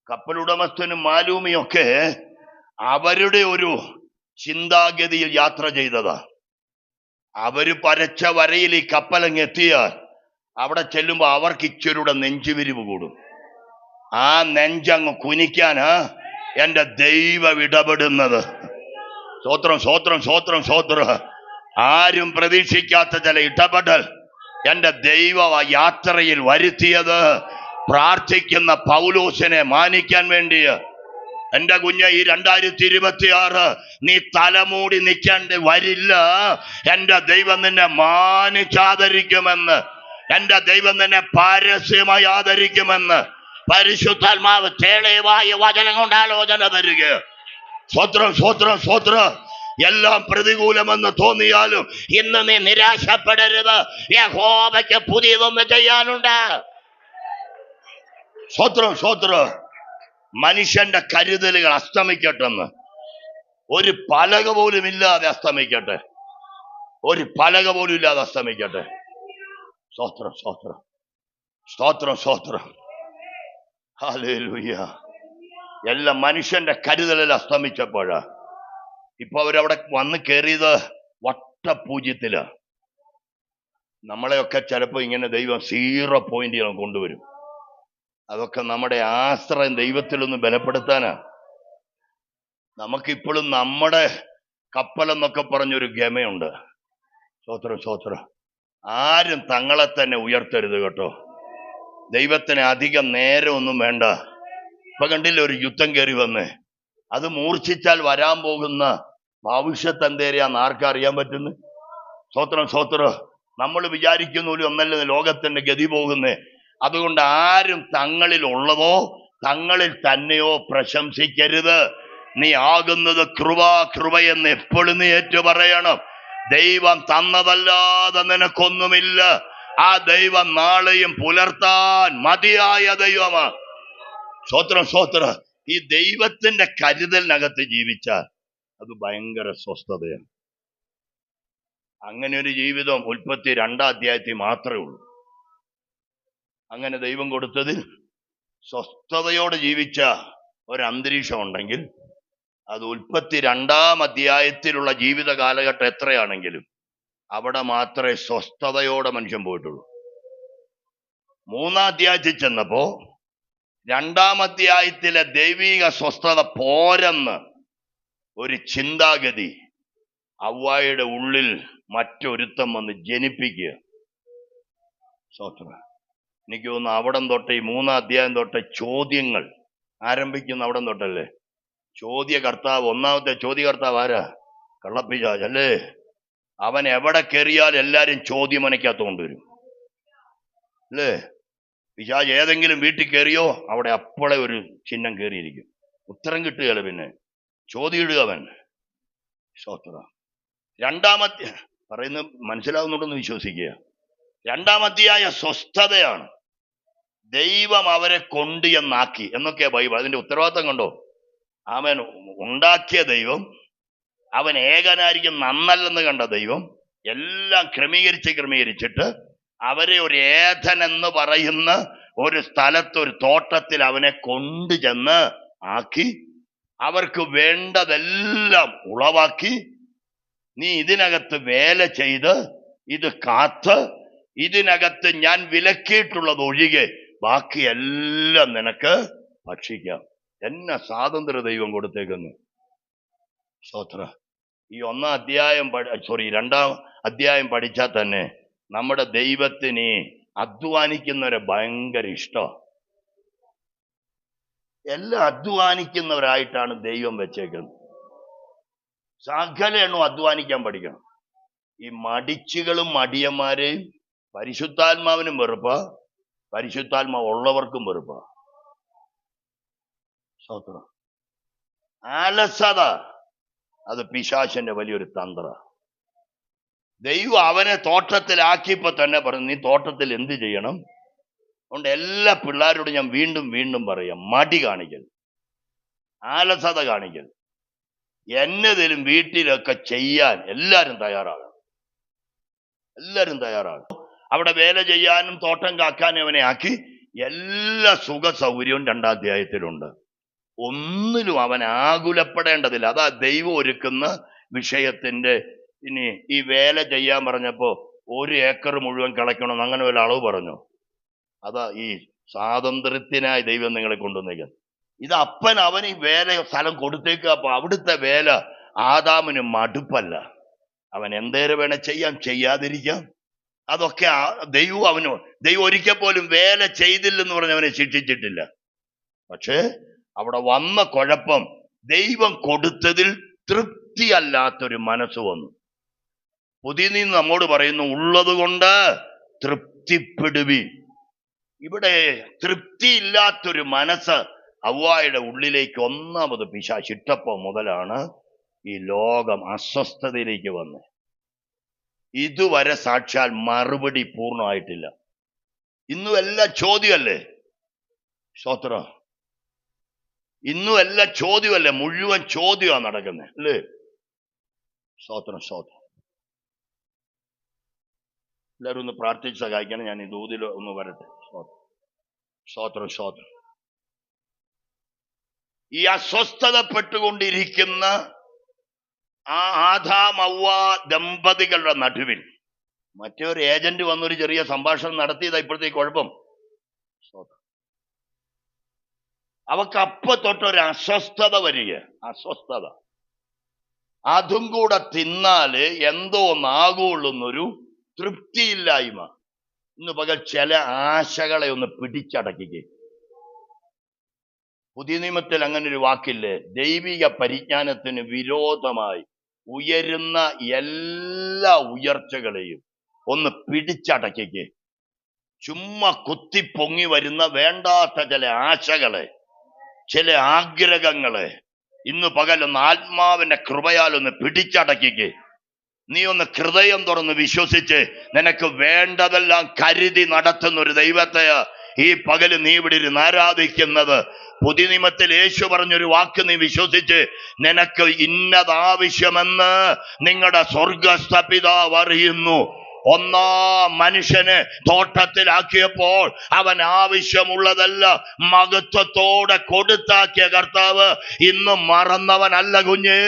കപ്പൽ ഉടമസ്ഥനും മാലൂമിയും ഒക്കെ അവരുടെ ഒരു ചിന്താഗതിയിൽ യാത്ര ചെയ്തതാ. അവര് പരച്ച വരയിൽ ഈ കപ്പലങ്ങ് എത്തിയാൽ അവിടെ ചെല്ലുമ്പോ അവർക്ക് ഇച്ചൊരുടെ നെഞ്ചുവിരിവ് കൂടും. ആ നെഞ്ചങ്ങ് കുനിക്കാനാ എന്റെ ദൈവം ഇടപെടുന്നത്. സ്വോത്രം സ്വോത്രം സ്വോത്രം സ്വോത്രം. ആരും പ്രതീക്ഷിക്കാത്ത ചില ഇടപെടൽ എന്റെ ദൈവം ആ യാത്രയിൽ വരുത്തിയത് പ്രാർത്ഥിക്കുന്ന പൗലോസിനെ മാനിക്കാൻ വേണ്ടിയ. എന്റെ കുഞ്ഞ്, ഈ 2026 നീ തലമൂടി നിൽക്കേണ്ടി വരില്ല. എന്റെ ദൈവം നിന്നെ മാനിച്ചാദരിക്കുമെന്ന്, എന്റെ ദൈവം നിന്നെ പരസ്യമായി ആദരിക്കുമെന്ന് പരിശുദ്ധാത്മാവ് തെളിവായ വചനം കൊണ്ട് ആലോചന തരിക. സ്വോത്രം സ്വോത്രം സ്വോത്രം. എല്ലാം പ്രതികൂലമെന്ന് തോന്നിയാലും ഇന്ന് നീ നിരാശപ്പെടരുത്. യഹോവയ്ക്ക് പുതിയതൊന്ന് ചെയ്യാനുണ്ട്. സ്വോത്രം സ്വോത്രം. മനുഷ്യന്റെ കരുതലുകൾ അസ്തമിക്കട്ടെന്ന്. ഒരു പലക പോലും ഇല്ലാതെ അസ്തമിക്കട്ടെ. ഒരു പലക പോലും ഇല്ലാതെ അസ്തമിക്കട്ടെ. സ്തോത്രം സ്തോത്രം സ്തോത്രം സ്തോത്രം. ഹല്ലേലൂയ. എല്ലാം മനുഷ്യന്റെ കരുതലിൽ അസ്തമിച്ചപ്പോഴാ ഇപ്പൊ അവരവിടെ വന്ന് കയറിയത് വട്ടപൂജ്യത്തില്. നമ്മളെയൊക്കെ ചിലപ്പോ ഇങ്ങനെ ദൈവം 0 പോയിന്റുകൾ കൊണ്ടുവരും. അതൊക്കെ നമ്മുടെ ആശ്രയം ദൈവത്തിലൊന്ന് ബലപ്പെടുത്താനാ. നമുക്കിപ്പോഴും നമ്മുടെ കപ്പലെന്നൊക്കെ പറഞ്ഞൊരു ഗമയുണ്ട്. സ്തോത്രം സ്തോത്രം. ആരും തങ്ങളെ തന്നെ ഉയർത്തരുത് കേട്ടോ. ദൈവത്തിന് അധികം നേരമൊന്നും വേണ്ട. ഇപ്പൊ കണ്ടില്ല, ഒരു യുദ്ധം കയറി വന്ന് അത് മൂർച്ഛിച്ചാൽ വരാൻ പോകുന്ന ഭവിഷ്യത്ത് എന്തേരെയാന്ന് ആർക്കറിയാൻ പറ്റുന്നു? സ്തോത്രം സ്തോത്രം. നമ്മൾ വിചാരിക്കുന്ന പോലും ഒന്നല്ല ലോകത്തിന്റെ ഗതി പോകുന്നേ. അതുകൊണ്ട് ആരും തങ്ങളിൽ ഉള്ളതോ തങ്ങളിൽ തന്നെയോ പ്രശംസിക്കരുത്. നീ ആകുന്നത് കൃപയെന്ന് എപ്പോഴും നീ ഏറ്റു പറയണം. ദൈവം തന്നതല്ലാതെ നിനക്കൊന്നുമില്ല. ആ ദൈവം നാളെയും പുലർത്താൻ മതിയായ ദൈവമാ. സ്തോത്രം സ്തോത്രം. ഈ ദൈവത്തിന്റെ കരുതലിനകത്ത് ജീവിച്ചാൽ അത് ഭയങ്കര സ്വസ്ഥതയാണ്. അങ്ങനെ ഒരു ജീവിതം ഉൽപ്പത്തി 2-ാം അധ്യായത്തിൽ മാത്രമേ ഉള്ളൂ. അങ്ങനെ ദൈവം കൊടുത്തതിൽ സ്വസ്ഥതയോടെ ജീവിച്ച ഒരന്തരീക്ഷം ഉണ്ടെങ്കിൽ അത് ഉൽപ്പത്തി 2-ാം അധ്യായത്തിലുള്ള ജീവിത കാലഘട്ടം എത്രയാണെങ്കിലും അവിടെ മാത്രമേ സ്വസ്ഥതയോടെ മനുഷ്യൻ പോയിട്ടുള്ളൂ. 3-ാം അധ്യായത്തിൽ ചെന്നപ്പോ 2-ാം അധ്യായത്തിലെ ദൈവിക സ്വസ്ഥത പോരെന്ന് ഒരു ചിന്താഗതി ഹവ്വായുടെ ഉള്ളിൽ മറ്റൊരുത്തം വന്ന് ജനിപ്പിക്കുക. സ്വസ്ഥത. എനിക്ക് തോന്നുന്നു അവിടം തൊട്ട് ഈ 3-ാം അധ്യായം തൊട്ട് ചോദ്യങ്ങൾ ആരംഭിക്കുന്ന അവിടം തൊട്ടല്ലേ. ചോദ്യകർത്താവ്, ഒന്നാമത്തെ ചോദ്യകർത്താവ് ആരാ? കള്ളപ്പിശാച് അല്ലേ. അവൻ എവിടെ കയറിയാൽ എല്ലാരും ചോദ്യമനക്കകത്ത് കൊണ്ടുവരും അല്ലേ. പിശാച് ഏതെങ്കിലും വീട്ടിൽ കയറിയോ അവിടെ അപ്പോഴേ ഒരു ചിഹ്നം കയറിയിരിക്കും. ഉത്തരം കിട്ടുകയല്ല, പിന്നെ ചോദ്യം ഇടുക അവൻ. സ്വസ്ഥത. 2-ാം അധ്യായം പറയുന്നത് മനസ്സിലാവുന്നുണ്ടെന്ന് വിശ്വസിക്കുക. 2-ാം അധ്യായ സ്വസ്ഥതയാണ്. ദൈവം അവരെ കൊണ്ട് എന്നാക്കി എന്നൊക്കെയാ ബൈബിൾ. അതിന്റെ ഉത്തരവാദിത്തം കണ്ടോ? അവൻ ഉണ്ടാക്കിയ ദൈവം, അവൻ ഏകനായിരിക്കും നന്നല്ലെന്ന് കണ്ട ദൈവം എല്ലാം ക്രമീകരിച്ചിട്ട് അവരെ ഒരു ഏഥൻ എന്ന് പറയുന്ന ഒരു സ്ഥലത്ത്, ഒരു തോട്ടത്തിൽ അവനെ കൊണ്ടുചെന്ന് ആക്കി അവർക്ക് വേണ്ടതെല്ലാം ഉളവാക്കി, നീ ഇതിനകത്ത് വേല ചെയ്ത് ഇത് കാത്ത് ഇതിനകത്ത് ഞാൻ വിലക്കിയിട്ടുള്ളത് ഒഴികെ ബാക്കിയെല്ലാം നിനക്ക് ഭക്ഷിക്കാം. എന്നെ സ്വാതന്ത്ര്യ ദൈവം കൊടുത്തേക്കുന്നു. സ്തോത്ര. ഈ 2-ാം അധ്യായം പഠിച്ചാൽ തന്നെ നമ്മുടെ ദൈവത്തിന് അധ്വാനിക്കുന്നവരെ ഭയങ്കര ഇഷ്ടം. എല്ലാം അധ്വാനിക്കുന്നവരായിട്ടാണ് ദൈവം വെച്ചേക്കുന്നത്. സകല എണ്ണവും അധ്വാനിക്കാൻ പഠിക്കണം. ഈ മടിച്ചുകളും മടിയന്മാരെയും പരിശുദ്ധാത്മാവിനും വെറുപ്പ, പരിശുദ്ധാത്മാവ് ഉള്ളവർക്കും വെറുപ്പ. സ്തോത്രം. അലസത അത് പിശാചിന്റെ വലിയൊരു തന്ത്ര. ദൈവം അവനെ തോട്ടത്തിലാക്കിയപ്പോ തന്നെ പറഞ്ഞു, നീ തോട്ടത്തിൽ എന്ത് ചെയ്യണം? അതുകൊണ്ട് എല്ലാ പിള്ളേരോടും ഞാൻ വീണ്ടും വീണ്ടും പറയാം, മടി കാണിക്കൽ, ആലസത കാണിക്കൽ, എന്നതിലും വീട്ടിലൊക്കെ ചെയ്യാൻ എല്ലാരും തയ്യാറാകണം. എല്ലാരും തയ്യാറാകണം. അവിടെ വേല ചെയ്യാനും തോട്ടം കാക്കാനും അവനെ ആക്കി. എല്ലാ സുഖ സൗകര്യവും 2-ാം അധ്യായത്തിലുണ്ട്. ഒന്നിലും അവൻ ആകുലപ്പെടേണ്ടതില്ല. അതാ ദൈവം ഒരുക്കുന്ന വിഷയത്തിന്റെ. ഇനി ഈ വേല ചെയ്യാൻ പറഞ്ഞപ്പോ 1 ഏക്കർ മുഴുവൻ കളയ്ക്കണം അങ്ങനെ വല്ല അളവ് പറഞ്ഞു? അതാ ഈ സ്വാതന്ത്ര്യത്തിനായി ദൈവം നിങ്ങളെ കൊണ്ടുവന്നേക്കാൻ. ഇത് അപ്പൻ അവൻ ഈ വേല സ്ഥലം കൊടുത്തേക്കുക. അപ്പൊ അവിടുത്തെ വേല ആദാമിന് മടുപ്പല്ല. അവൻ എന്തേരെ വേണേ ചെയ്യാം, ചെയ്യാതിരിക്കാം. അതൊക്കെ ദൈവം ഒരിക്കൽ പോലും വേല ചെയ്തില്ലെന്ന് പറഞ്ഞ് അവനെ ശിക്ഷിച്ചിട്ടില്ല. പക്ഷേ അവിടെ വന്ന കുഴപ്പം, ദൈവം കൊടുത്തതിൽ തൃപ്തിയല്ലാത്തൊരു മനസ്സ് വന്നു. പുതിയ നിന്ന് നമ്മോട് പറയുന്നു, ഉള്ളത് കൊണ്ട് തൃപ്തിപ്പെടുവി. ഇവിടെ തൃപ്തിയില്ലാത്തൊരു മനസ്സ് ഹവ്വായുടെ ഉള്ളിലേക്ക് ഒന്നാമത് പിശാച് ഇട്ടപ്പോ മുതലാണ് ഈ ലോകം അസ്വസ്ഥതയിലേക്ക് വന്നത്. ഇതുവരെ സാക്ഷാൽ മറുപടി പൂർണ്ണമായിട്ടില്ല. ഇന്നും എല്ലാം ചോദ്യമല്ലേ? സ്തോത്രം. ഇന്നും എല്ലാം ചോദ്യമല്ലേ? മുഴുവൻ ചോദ്യമാണ് നടക്കുന്നത് അല്ലേ? സ്തോത്രം, സ്തോത്രം. എല്ലാവരും ഒന്ന് പ്രാർത്ഥിച്ച് സഹായിക്കണം. ഞാൻ ഈ ദൂതിൽ ഒന്ന് വരട്ടെ. സ്തോത്രം, സ്തോത്രം. ഈ അസ്വസ്ഥതപ്പെട്ടുകൊണ്ടിരിക്കുന്ന ആ ആദാം ഹവ്വ ദമ്പതികളുടെ നടുവിൽ മറ്റൊരു ഏജന്റ് വന്നൊരു ചെറിയ സംഭാഷണം നടത്തിയതാ ഇപ്പോഴത്തെ കുഴപ്പം. അവക്ക് അപ്പൊ തൊട്ടൊരു അസ്വസ്ഥത വരിക. അസ്വസ്ഥത. അതും കൂടെ തിന്നാല് എന്തോ ഒന്നാകുള്ളൂന്നൊരു തൃപ്തിയില്ലായ്മ. ഇന്ന് പകൽ ചില ആശകളെ ഒന്ന് പിടിച്ചടക്കിക്കേ. പുതിയ നിയമത്തിൽ അങ്ങനെ ഒരു വാക്കില്ലേ? ദൈവിക പരിജ്ഞാനത്തിന് വിരോധമായി ഉയരുന്ന എല്ലാ ഉയർച്ചകളെയും ഒന്ന് പിടിച്ചടക്കിക്കേ. ചുമ്മാ കുത്തിപ്പൊങ്ങി വരുന്ന വേണ്ടാത്ത ചില ആശകളെ, ചില ആഗ്രഹങ്ങളെ ഇന്ന് പകലൊന്ന് ആത്മാവിന്റെ കൃപയാലൊന്ന് പിടിച്ചടക്കിക്കേ. നീ ഒന്ന് ഹൃദയം തുറന്ന് വിശ്വസിച്ച് നിനക്ക് വേണ്ടതെല്ലാം കരുതി നടത്തുന്ന ഒരു ദൈവത്തെ ഈ പകല് നീ ഇവിടെ ഇരുന്ന് ആരാധിക്കുന്നത്. പുതിയ നിയമത്തിൽ യേശു പറഞ്ഞൊരു വാക്ക് നീ വിശ്വസിച്ച്, നിനക്ക് ഇന്നതാവശ്യമെന്ന് നിങ്ങളുടെ സ്വർഗസ്ഥ പിതാവ് അറിയുന്നു. ഒന്നാം മനുഷ്യനെ തോട്ടത്തിലാക്കിയപ്പോൾ അവൻ ആവശ്യമുള്ളതല്ല മഹത്വത്തോടെ കൊടുത്താക്കിയ കർത്താവ് ഇന്നും മറന്നവനല്ല കുഞ്ഞ്.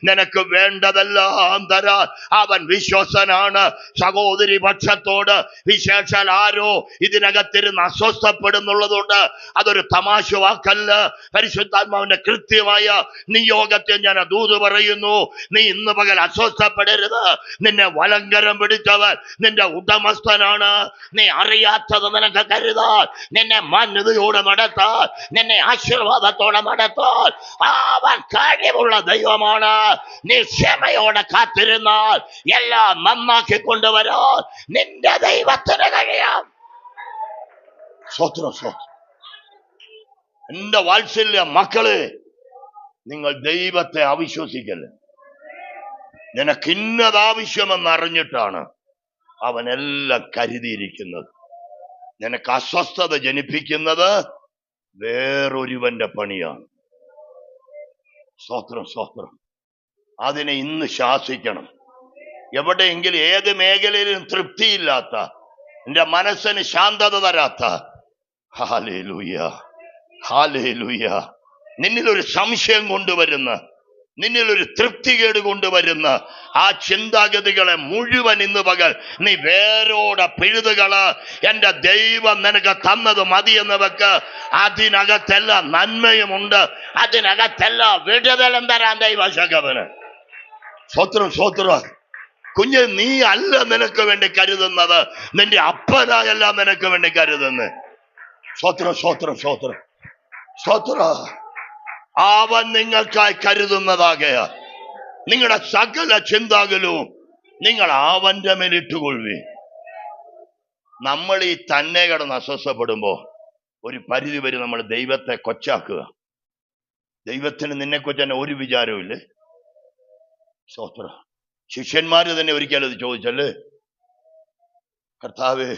നിനക്ക് വേണ്ടതെല്ലാം തരാൻ അവൻ വിശ്വസനാണ്. സഹോദരി പക്ഷത്തോട് വിശേഷാൽ ആരോ ഇതിനകത്തിരുന്ന് അസ്വസ്ഥപ്പെടുന്നുള്ളതുകൊണ്ട് അതൊരു തമാശ വാക്കല്ല. പരിശുദ്ധാത്മാവിന്റെ കൃത്യമായ നിയോഗത്തെ ഞാൻ ദൂത് പറയുന്നു. നീ ഇന്ന് പകൽ അസ്വസ്ഥപ്പെടരുത്. നിന്നെ വലങ്കരം പിടിച്ചവൻ നിന്റെ ഉടമസ്ഥനാണ്. നീ അറിയാത്തത് നിനക്ക് കരുതാൻ, നിന്നെ മാന്യതയോടെ നടത്താൻ, നിന്നെ ആശീർവാദത്തോടെ നടത്താൻ അവൻ കഴിവുള്ള ദൈവമാണ്. നീ ക്ഷമയോടെ കാത്തിരുന്നാൽ എല്ലാം നന്നാക്കി കൊണ്ടുവരാൻ നിന്റെ ദൈവത്തിന് കഴിയാം. സ്തോത്രം, സ്തോത്രം. എന്റെ വാത്സല്യ മക്കളെ, നിങ്ങൾ ദൈവത്തെ അവിശ്വസിക്കല്ലേ. നിനക്ക് ഇന്നതാവശ്യമെന്ന് അറിഞ്ഞിട്ടാണ് അവനെല്ലാം കരുതിയിരിക്കുന്നത്. നിനക്ക് അസ്വസ്ഥത ജനിപ്പിക്കുന്നത് വേറൊരുവന്റെ പണിയാണ്. സ്തോത്രം, സ്തോത്രം. അതിനെ ഇന്ന് ശാസിക്കണം. എവിടെയെങ്കിലും ഏത് മേഖലയിലും തൃപ്തിയില്ലാത്ത, എന്റെ മനസ്സിന് ശാന്തത തരാത്ത, ഹല്ലേലൂയ, ഹല്ലേലൂയ, നിന്നിലൊരു സംശയം കൊണ്ടുവരുന്ന, നിന്നിലൊരു തൃപ്തികേട് കൊണ്ടുവരുന്ന ആ ചിന്താഗതികളെ മുഴുവൻ ഇന്ന് പകൽ നീ വേരോടെ പിഴുതുകള്. എന്റെ ദൈവം നിനക്ക് തന്നത് മതിയെന്ന് വെക്ക്. അതിനകത്തെല്ലാം നന്മയുമുണ്ട്, അതിനകത്തെല്ലാം വിടുതലും തരാൻ ദൈവശകവന്. സ്വത്രം, സ്വത്രം. കുഞ്ഞ്, നീ അല്ല നിനക്ക് വേണ്ടി കരുതുന്നത്, നിന്റെ അപ്പനായല്ല നിനക്ക് വേണ്ടി കരുതുന്നത്. സ്വോത്രം, സ്വോത്രം, സ്വോത്രം, സ്വോത്ര. അവൻ നിങ്ങൾക്കായി കരുതുന്നതാകയാ നിങ്ങളുടെ സകല ചിന്താകുലവും നിങ്ങൾ അവന്റെ മേലിട്ടുകൊള്ളുവി. നമ്മൾ ഈ തന്നെ കിടന്ന് അസ്വസ്ഥപ്പെടുമ്പോ ഒരു പരിധി വരെ നമ്മൾ ദൈവത്തെ കൊച്ചാക്കുക. ദൈവത്തിന് നിന്നെ കൊച്ചന്നെ ഒരു വിചാരവും ഇല്ലേ? സ്വോത്ര. ശിഷ്യന്മാര് തന്നെ ഒരിക്കലും അത് ചോദിച്ചല്ലേ, കർത്താവ്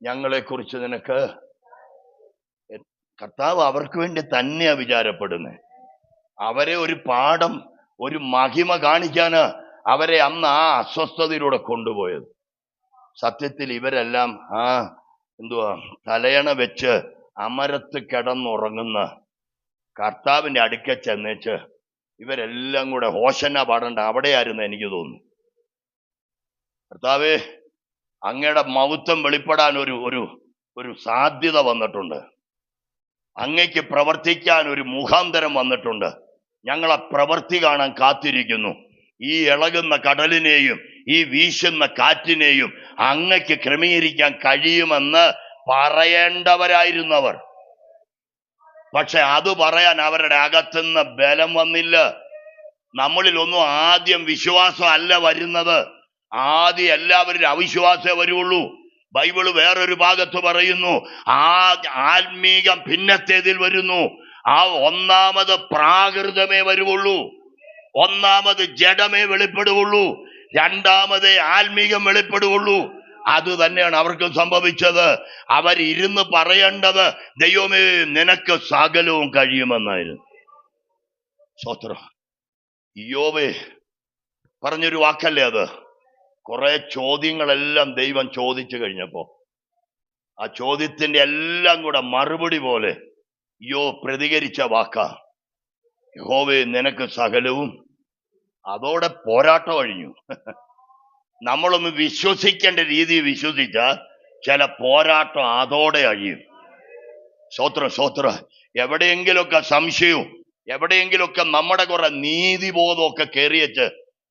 ഞങ്ങളെ കുറിച്ച് നിനക്ക്. കർത്താവ് അവർക്ക് വേണ്ടി തന്നെയാ വിചാരപ്പെടുന്നത്. അവരെ ഒരു പാഠം, ഒരു മഹിമ കാണിക്കാന് അവരെ അന്ന് ആ അസ്വസ്ഥതയിലൂടെ കൊണ്ടുപോയത്. സത്യത്തിൽ ഇവരെല്ലാം തലയണ വെച്ച് അമരത്ത് കിടന്നുറങ്ങുന്ന കർത്താവിന്റെ അടുക്ക ചെന്നേച്ച് ഇവരെല്ലാം കൂടെ ഹോശന്ന പാടേണ്ട അവിടെയായിരുന്നു എനിക്ക് തോന്നുന്നു. കർത്താവേ, അങ്ങയുടെ മഹത്വം വെളിപ്പെടാൻ ഒരു സാധ്യത വന്നിട്ടുണ്ട്. അങ്ങയ്ക്ക് പ്രവർത്തിക്കാൻ ഒരു മുഖാന്തരം വന്നിട്ടുണ്ട്. ഞങ്ങളെ പ്രവൃത്തി കാണാൻ കാത്തിരിക്കുന്നു. ഈ ഇളകുന്ന കടലിനെയും ഈ വീശുന്ന കാറ്റിനെയും അങ്ങയ്ക്ക് ക്രമീകരിക്കാൻ കഴിയുമെന്ന് പറയേണ്ടവരായിരുന്നവർ. പക്ഷെ അത് പറയാൻ അവരുടെ അകത്തുനിന്ന് ബലം വന്നില്ല. നമ്മളിലൊന്നും ആദ്യം വിശ്വാസം അല്ല വരുന്നത്, ആദ്യം എല്ലാവരും അവിശ്വാസമേ വരുള്ളൂ. ബൈബിള് വേറൊരു ഭാഗത്ത് പറയുന്നു, ആത്മീകം ഭിന്നത്തേതിൽ വരുന്നു. ഒന്നാമത് പ്രാകൃതമേ വരുള്ളൂ, ഒന്നാമത് ജഡമേ വെളിപ്പെടുകയുള്ളൂ, രണ്ടാമതേ ആത്മീകം വെളിപ്പെടുകയുള്ളൂ. അത് തന്നെയാണ് അവർക്ക് സംഭവിച്ചത്. അവരിരുന്ന് പറയേണ്ടത്, ദൈവമേ നിനക്ക് സകലവും കഴിയുമെന്നായിരുന്നു. സ്വോത്രം. യോബേ പറഞ്ഞൊരു വാക്കല്ലേ അത്. കുറെ ചോദ്യങ്ങളെല്ലാം ദൈവം ചോദിച്ചു കഴിഞ്ഞപ്പോ ആ ചോദ്യത്തിന്റെ എല്ലാം കൂടെ മറുപടി പോലെ പ്രതികരിച്ച വാക്കാ, യഹോവേ നിനക്ക് സകലവും. അതോടെ പോരാട്ടം കഴിഞ്ഞു. നമ്മളൊന്ന് വിശ്വസിക്കേണ്ട രീതി വിശ്വസിച്ചാൽ ചില പോരാട്ടം അതോടെ അഴിയും. സ്വോത്രം, സ്വോത്രം. എവിടെയെങ്കിലുമൊക്കെ സംശയവും എവിടെയെങ്കിലുമൊക്കെ നമ്മുടെ കുറെ നീതിബോധമൊക്കെ കയറിയച്ച്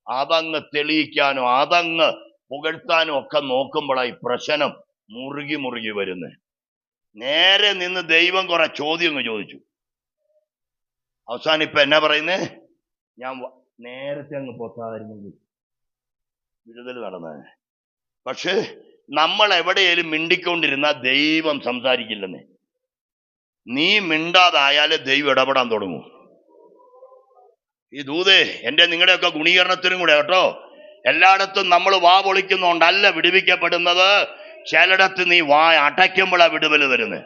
അതങ്ങ് തെളിയിക്കാനും അതങ്ങ് പുകഴ്ത്താനും ഒക്കെ നോക്കുമ്പോഴായി പ്രശ്നം മുറുകി മുറുകി വരുന്നത്. നേരെ നിന്ന് ദൈവം കുറെ ചോദ്യം ചോദിച്ചു. അവസാനം ഇപ്പൊ എന്നാ പറയുന്നേ, ഞാൻ നേരത്തെ അങ്ങ് പൊത്താതിരുന്നെങ്കിൽ വിടുതൽ നടന്നേ. പക്ഷെ നമ്മൾ എവിടെയാലും മിണ്ടിക്കൊണ്ടിരുന്ന ദൈവം സംസാരിക്കില്ലെന്നേ. നീ മിണ്ടാതായാലേ ദൈവം ഇടപെടാൻ തുടങ്ങും. ഈ ദൂതേ എന്റെ നിങ്ങളുടെയൊക്കെ ഗുണീകരണത്തിനും കൂടെ കേട്ടോ. എല്ലായിടത്തും നമ്മൾ വാ പൊളിക്കുന്നോണ്ടല്ല വിടുവിക്കപ്പെടുന്നത്. ചിലയിടത്ത് നീ വാ അടയ്ക്കുമ്പോഴാ വിടുതൽ വരുന്നത്.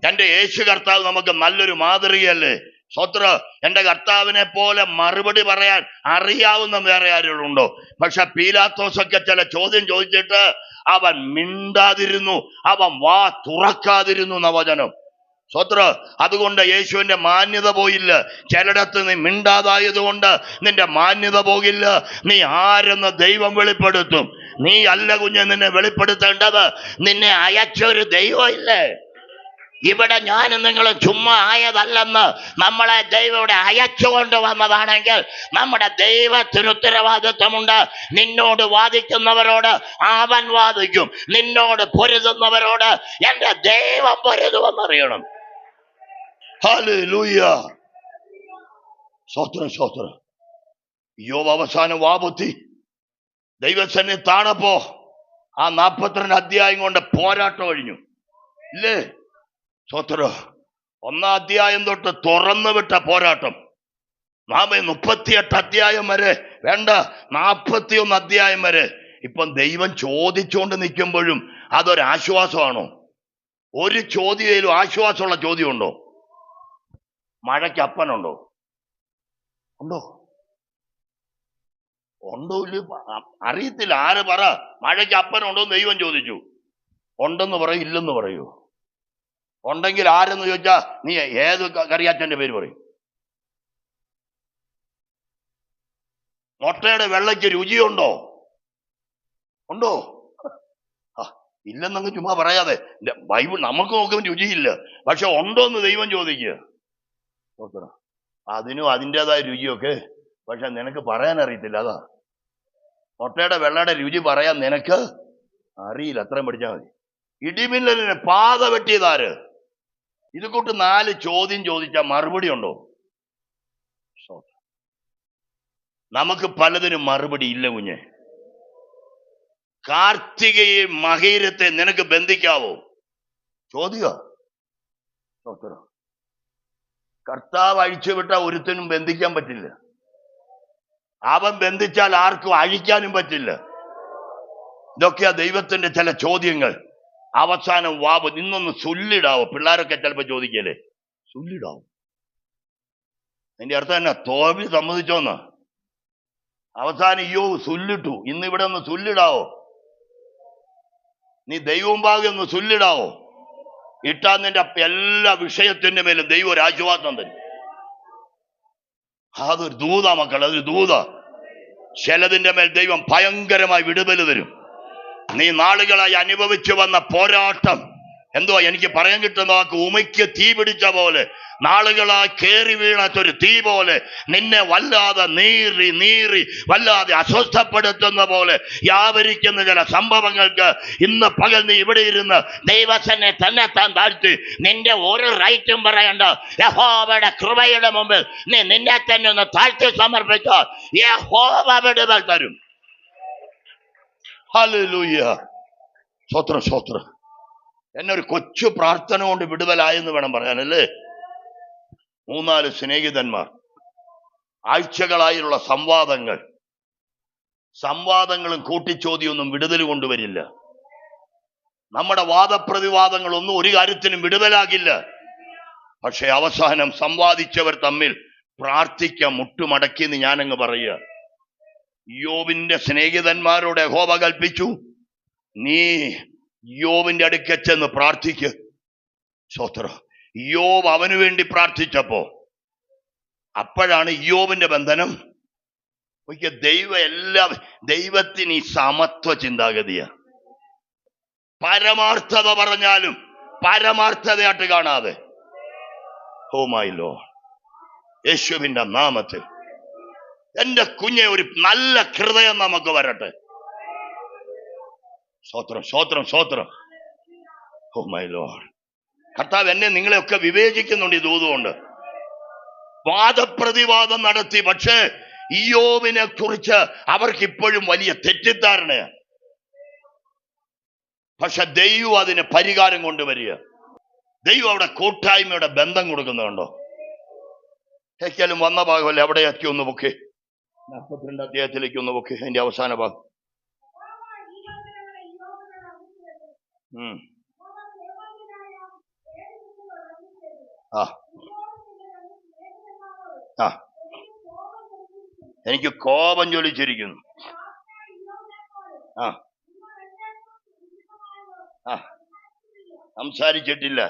എന്റെ യേശു കർത്താവ് നമുക്ക് നല്ലൊരു മാതൃകയല്ലേ. സ്വോത്ര. എന്റെ കർത്താവിനെ പോലെ മറുപടി പറയാൻ അറിയാവുന്ന വേറെ ആരുണ്ടോ? പക്ഷെ പീലാത്തോസൊക്കെ ചില ചോദ്യം ചോദിച്ചിട്ട് അവൻ മിണ്ടാതിരുന്നു, അവൻ വാ തുറക്കാതിരുന്നു എന്ന വചനം. സ്വോത്ര. അതുകൊണ്ട് യേശുവിന്റെ മാന്യത പോയില്ല. ചിലയിടത്ത് നീ മിണ്ടാതായതുകൊണ്ട് നിന്റെ മാന്യത പോകില്ല. നീ ആരെന്ന് ദൈവം വെളിപ്പെടുത്തും. നീ അല്ല കുഞ്ഞ് നിന്നെ വെളിപ്പെടുത്തേണ്ടത്, നിന്നെ അയച്ച ഒരു ദൈവം ഇല്ലേ. ഇവിടെ ഞാനും നിങ്ങളും ചുമ്മാ ആയതല്ലെന്ന് നമ്മളെ ദൈവം ഇവിടെ അയച്ചുകൊണ്ട് വന്നതാണെങ്കിൽ നമ്മുടെ ദൈവത്തിന് ഉത്തരവാദിത്വമുണ്ട്. നിന്നോട് വാദിക്കുന്നവരോട് അവൻ വാദിക്കും, നിന്നോട് പൊരുതുന്നവരോട് എന്റെ ദൈവം പൊരുതുമെന്നറിയണം. ഹല്ലേലൂയ. സ്തോത്രം, സ്തോത്രം. യോബ് അവസാനം വാപുത്തി ദൈവസന്നെ താണപ്പോ ആ 42 അധ്യായം കൊണ്ട് പോരാട്ടം കഴിഞ്ഞു ഇല്ലേ. സ്തോത്രം. 1-ാം അധ്യായം തൊട്ട് തുറന്നു വിട്ട പോരാട്ടം 38 അധ്യായം വരെ, വേണ്ട 41 അധ്യായം വരെ. ഇപ്പം ദൈവം ചോദിച്ചുകൊണ്ട് നിൽക്കുമ്പോഴും അതൊരാശ്വാസമാണോ? ഒരു ചോദ്യയിലും ആശ്വാസമുള്ള ചോദ്യമുണ്ടോ? മഴയ്ക്ക് അപ്പനുണ്ടോ? ഉണ്ടോ? ഉണ്ടോ ഇല്ല അറിയത്തില്ല. ആര് പറ, മഴയ്ക്ക് അപ്പനുണ്ടോ എന്ന് ദൈവം ചോദിച്ചു. ഉണ്ടെന്ന് പറയൂ, ഇല്ലെന്ന് പറയൂ. ഉണ്ടെങ്കിൽ ആരെന്ന് ചോദിച്ചാ നീ ഏത് കറിയാച്ചന്റെ പേര് പറയും? മുട്ടയുടെ വെള്ളയ്ക്ക് രുചിയുണ്ടോ? ഉണ്ടോ? ഇല്ലെന്നങ്ങ് ചുമ്മാ പറയാതെ. ബൈബിൾ നമുക്ക് നോക്കുമ്പോൾ രുചിയില്ല, പക്ഷെ ഉണ്ടോ എന്ന് ദൈവം ചോദിക്കുക. അതിനും അതിൻ്റെതായ രുചിയൊക്കെ, പക്ഷെ നിനക്ക് പറയാൻ അറിയത്തില്ല. അതാ മുട്ടയുടെ വെള്ളയുടെ രുചി പറയാൻ നിനക്ക് അറിയില്ല. അത്രയും പഠിച്ചാൽ മതി. ഇടിമിന്നലിന് പാത വെട്ടിയതാര്? ഇത് കൂട്ട് 4 ചോദ്യം ചോദിച്ചാൽ മറുപടി ഉണ്ടോ? നമുക്ക് പലതിനും മറുപടി ഇല്ല കുഞ്ഞെ. കാർത്തികയെ മഹീരത്തെ നിനക്ക് ബന്ധിക്കാവോ? ചോദ്യ. കർത്താവ് അഴിച്ചുവിട്ട ഒരുത്തിനും ബന്ധിക്കാൻ പറ്റില്ല. അവൻ ബന്ധിച്ചാൽ ആർക്കും അഴിക്കാനും പറ്റില്ല. ഇതൊക്കെയാ ദൈവത്തിന്റെ ചില ചോദ്യങ്ങൾ. അവസാനം വാവ് നിന്നൊന്ന് ചൊല്ലിടാവോ? പിള്ളേരൊക്കെ ചിലപ്പോ ചോദിക്കല്ലേ, ചൊല്ലിടാവോ? അതിന്റെ അർത്ഥം എന്നാ? തോൽവി സമ്മതിച്ചോന്ന്. അവസാനം അയ്യോ ചൊല്ലിട്ടു, ഇന്നിവിടെ ഒന്ന് ചൊല്ലിടാവോ? നീ ദൈവം ഭാഗ്യം ഒന്ന് ചൊല്ലിടാവോ? ഇട്ടാ നിന്റെ എല്ലാ വിഷയത്തിന്റെ മേലും ദൈവം ഒരു ആശ്വാസം തരും. അതൊരു ദൂത മക്കൾ, അതൊരു ദൂത. ചിലതിന്റെ മേൽ ദൈവം ഭയങ്കരമായി വിടുതൽ തരും. നീ നാളുകളായി അനുഭവിച്ചു വന്ന പോരാട്ടം എന്തുവാ? എനിക്ക് പറയാൻ കിട്ടുന്ന വാക്ക് ഉമയ്ക്ക് തീ പിടിച്ച പോലെ, നാളുകളായി കേറി വീണത്തൊരു തീ പോലെ നിന്നെ വല്ലാതെ നീറി നീറി വല്ലാതെ അസ്വസ്ഥപ്പെടുത്തുന്ന പോലെ വ്യാപരിക്കുന്ന ചില സംഭവങ്ങൾക്ക് ഇന്ന് പകൽ നീ ഇവിടെ ഇരുന്ന് ദൈവസനെ തന്നെ താൻ താഴ്ത്തി നിന്റെ ഒരു റൈറ്റും പറയണ്ട. യഹോവയുടെ കൃപയുടെ മുമ്പിൽ നീ നിന്നെ തന്നെ ഒന്ന് താഴ്ത്തി സമർപ്പിച്ചാൽ യഹോവ വിടുതൽ തരും. ഹല്ലേലൂയ. സ്തോത്രം സ്തോത്രം. എന്നെ ഒരു കൊച്ചു പ്രാർത്ഥന കൊണ്ട് വിടുതലായെന്ന് വേണം പറയാനല്ലേ. 3-4 സ്നേഹിതന്മാർ, ആഴ്ചകളായുള്ള സംവാദങ്ങളും കൂട്ടിച്ചോദ്യമൊന്നും വിടുതൽ കൊണ്ടുവരില്ല. നമ്മുടെ വാദപ്രതിവാദങ്ങളൊന്നും ഒരു കാര്യത്തിനും വിടുതലാകില്ല. പക്ഷെ അവസാനം സംവാദിച്ചവർ തമ്മിൽ പ്രാർത്ഥിക്കാൻ മുട്ടുമടക്കിയെന്ന് ഞാനങ്ങ് പറയുക. യോബിന്റെ സ്നേഹിതന്മാരോട് യഹോവ കൽപ്പിച്ചു, നീ യോബിന്റെ അടുക്കൽ ചെന്ന് പ്രാർത്ഥിക്ക്. സ്തോത്രം. യോബ് അവനു വേണ്ടി പ്രാർത്ഥിച്ചപ്പോ അപ്പോഴാണ് യോബിന്റെ ബന്ധനം. ദൈവത്തിന് ഈ സമത്വ ചിന്താഗതിയാ. പരമാർത്ഥത പറഞ്ഞാലും പരമാർത്ഥതയായിട്ട് കാണാതെ, ഓ മൈ ലോർഡ്, യേശുവിന്റെ നാമത്തിൽ എന്റെ കുഞ്ഞെ ഒരു നല്ല ഹൃദയം നമുക്ക് വരട്ടെ. സ്തോത്രം സ്തോത്രം സ്തോത്രം. Oh my lord. കർത്താവ് എന്നെ നിങ്ങളെയൊക്കെ വിവേചിക്കുന്നുണ്ട് ഈ ദൂതുകൊണ്ട്. വാദപ്രതിവാദം നടത്തി, പക്ഷേ ഇയ്യോബിനെ കുറിച്ച് അവർക്ക് ഇപ്പോഴും വലിയ തെറ്റിദ്ധാരണയാണ്. പക്ഷെ ദൈവം അതിന് പരിഹാരം കൊണ്ടുവരിക. ദൈവം അവിടെ കൂട്ടായ്മയുടെ ബന്ധം കൊടുക്കുന്നുണ്ടോ? ഏക്കാലും വന്ന ഭാഗമല്ലേ, അവിടെയൊക്കെ ഒന്ന് പൊക്കെ 42 അധ്യായത്തിലേക്ക് ഒന്ന് പൊക്കെ, അതിന്റെ അവസാന ഭാഗം. എനിക്ക് കോപം ജ്വലിച്ചിരിക്കുന്നു. സംസാരിച്ചിട്ടില്ല.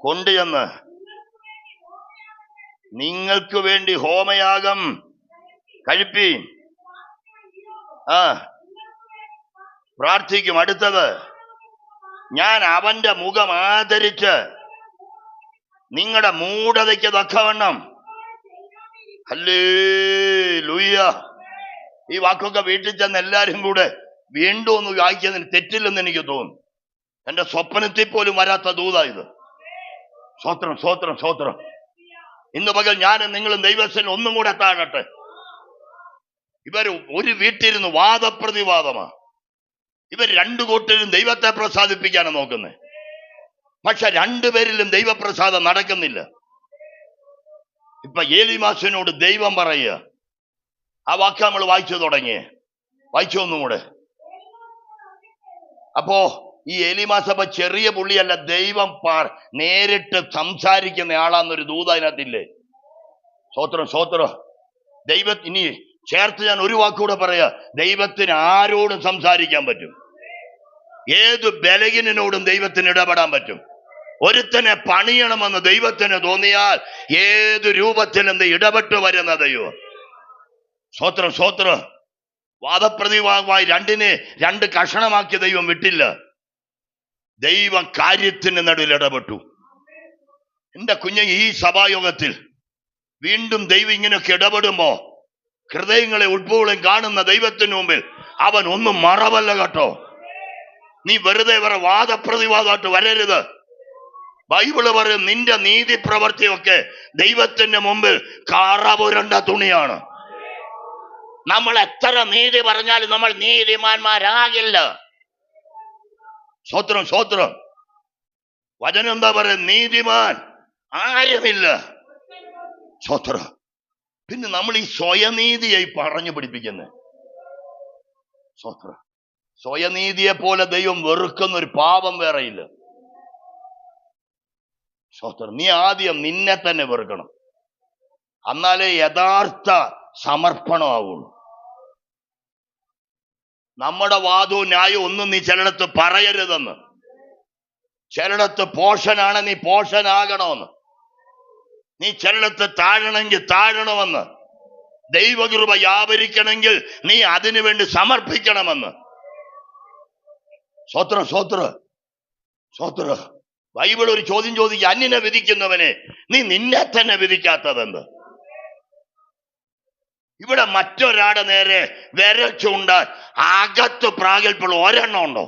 കൊണ്ടുചെന്ന് നിങ്ങൾക്ക് വേണ്ടി ഹോമയാഗം കഴിപ്പീൻ. പ്രാർത്ഥിക്കും. അടുത്തത്, ഞാൻ അവന്റെ മുഖം ആദരിച്ച് നിങ്ങളുടെ മൂഢതയ്ക്ക് തക്കവണ്ണം. ഹല്ലേലൂയ. ഈ വാക്കൊക്കെ വീട്ടിൽ ചെന്ന് എല്ലാരും കൂടെ വീണ്ടും ഒന്ന് വായിക്കുന്നതിന് തെറ്റില്ലെന്ന് എനിക്ക് തോന്നുന്നു. എന്റെ സ്വപ്നത്തിൽ പോലും വരാത്ത ദൂതായത്. സ്തോത്രം സ്തോത്രം സ്തോത്രം. ഇന്ന് പകൽ ഞാനും നിങ്ങളും ദൈവത്തിന് ഒന്നും കൂടെ താഴട്ടെ. ഇവർ ഒരു വീട്ടിലിരുന്ന് വാദപ്രതിവാദമാ. ഇവർ 2 കൂട്ടരും ദൈവത്തെ പ്രസാദിപ്പിക്കാനാണ് നോക്കുന്നത്. പക്ഷെ 2 പേരിലും ദൈവപ്രസാദം നടക്കുന്നില്ല. ഇപ്പൊ ഏലിമാസിനോട് ദൈവം പറയുക. ആ വാക്ക് നമ്മൾ വായിച്ചു തുടങ്ങിയേ, വായിച്ചു ഒന്നും കൂടെ. അപ്പോ ഈ എലിമാസഭ ചെറിയ പുള്ളിയല്ല, ദൈവം നേരിട്ട് സംസാരിക്കുന്ന ആളാന്നൊരു ദൂത അതിനകത്തില്ലേ. സ്തോത്രം സ്തോത്രം. ഇനി ചേർത്ത് ഞാൻ ഒരു വാക്കുകൂടെ പറയാ, ദൈവത്തിന് ആരോടും സംസാരിക്കാൻ പറ്റും. ഏത് ബലഹീനനോടും ദൈവത്തിന് ഇടപെടാൻ പറ്റും. ഒരുത്തനെ പണിയണമെന്ന് ദൈവത്തിന് തോന്നിയാൽ ഏത് രൂപത്തിലും ഇടപെട്ട് വരുന്ന ദൈവം. സ്തോത്രം സ്തോത്രം. വാദപ്രതിവാദമായി 2 കഷണമാക്കിയ ദൈവം വിട്ടില്ല. ദൈവം കാര്യത്തിന് നടുവിൽ ഇടപെട്ടു. എന്റെ കുഞ്ഞ്, ഈ സഭായോഗത്തിൽ വീണ്ടും ദൈവം ഇങ്ങനെയൊക്കെ ഇടപെടുമ്പോ ഹൃദയങ്ങളെ ഉൾപ്പോളും കാണുന്ന ദൈവത്തിന് മുമ്പിൽ അവൻ ഒന്നും മറവല്ല കേട്ടോ. നീ വെറുതെ വാദപ്രതിവാദമായിട്ട് വരരുത്. ബൈബിള് പറയും നിന്റെ നീതി പ്രവൃത്തിയൊക്കെ ദൈവത്തിന്റെ മുമ്പിൽ കറപുരണ്ട തുണിയാണ്. നമ്മൾ എത്ര നീതി പറഞ്ഞാലും നമ്മൾ നീതിമാന്മാരാകില്ല. സ്തോത്രം സ്തോത്രം. വചനം എന്താ പറയുക? നീതിമാൻ ആരുമില്ല. സ്തോത്രം. പിന്നെ നമ്മൾ ഈ സ്വയനീതിയായി പറഞ്ഞു പഠിപ്പിക്കുന്നത്. സ്തോത്രം. സ്വയനീതിയെ പോലെ ദൈവം വെറുക്കുന്ന ഒരു പാപം വേറെയില്ല. സ്തോത്രം. നീ ആദ്യം നിന്നെ തന്നെ വെറുക്കണം, എന്നാലേ യഥാർത്ഥ സമർപ്പണമാവുള്ളൂ. നമ്മുടെ വാദവും ന്യായവും ഒന്നും നീ ചിലയിടത്ത് പറയരുതെന്ന്, ചിലയിടത്ത് പോഷനാണ് നീ പോഷനാകണമെന്ന്, നീ ചിലയിടത്ത് താഴണമെങ്കിൽ താഴണമെന്ന്, ദൈവകൃപ വ്യാപരിക്കണമെങ്കിൽ നീ അതിനു വേണ്ടി സമർപ്പിക്കണമെന്ന്. സ്തോത്രം സ്തോത്രം സ്തോത്രം. ബൈബിൾ ഒരു ചോദ്യം ചോദിക്കുക, അന്യനെ വിധിക്കുന്നവനെ നീ നിന്നെ തന്നെ വിധിക്കാത്തതെന്ത്? ഇവിടെ മറ്റൊരാടെ നേരെ വിരൽ ചൂണ്ടാൻ അകത്ത് പ്രാഗൽഭ്യമുള്ള ഒരെണ്ണം ഉണ്ടോ?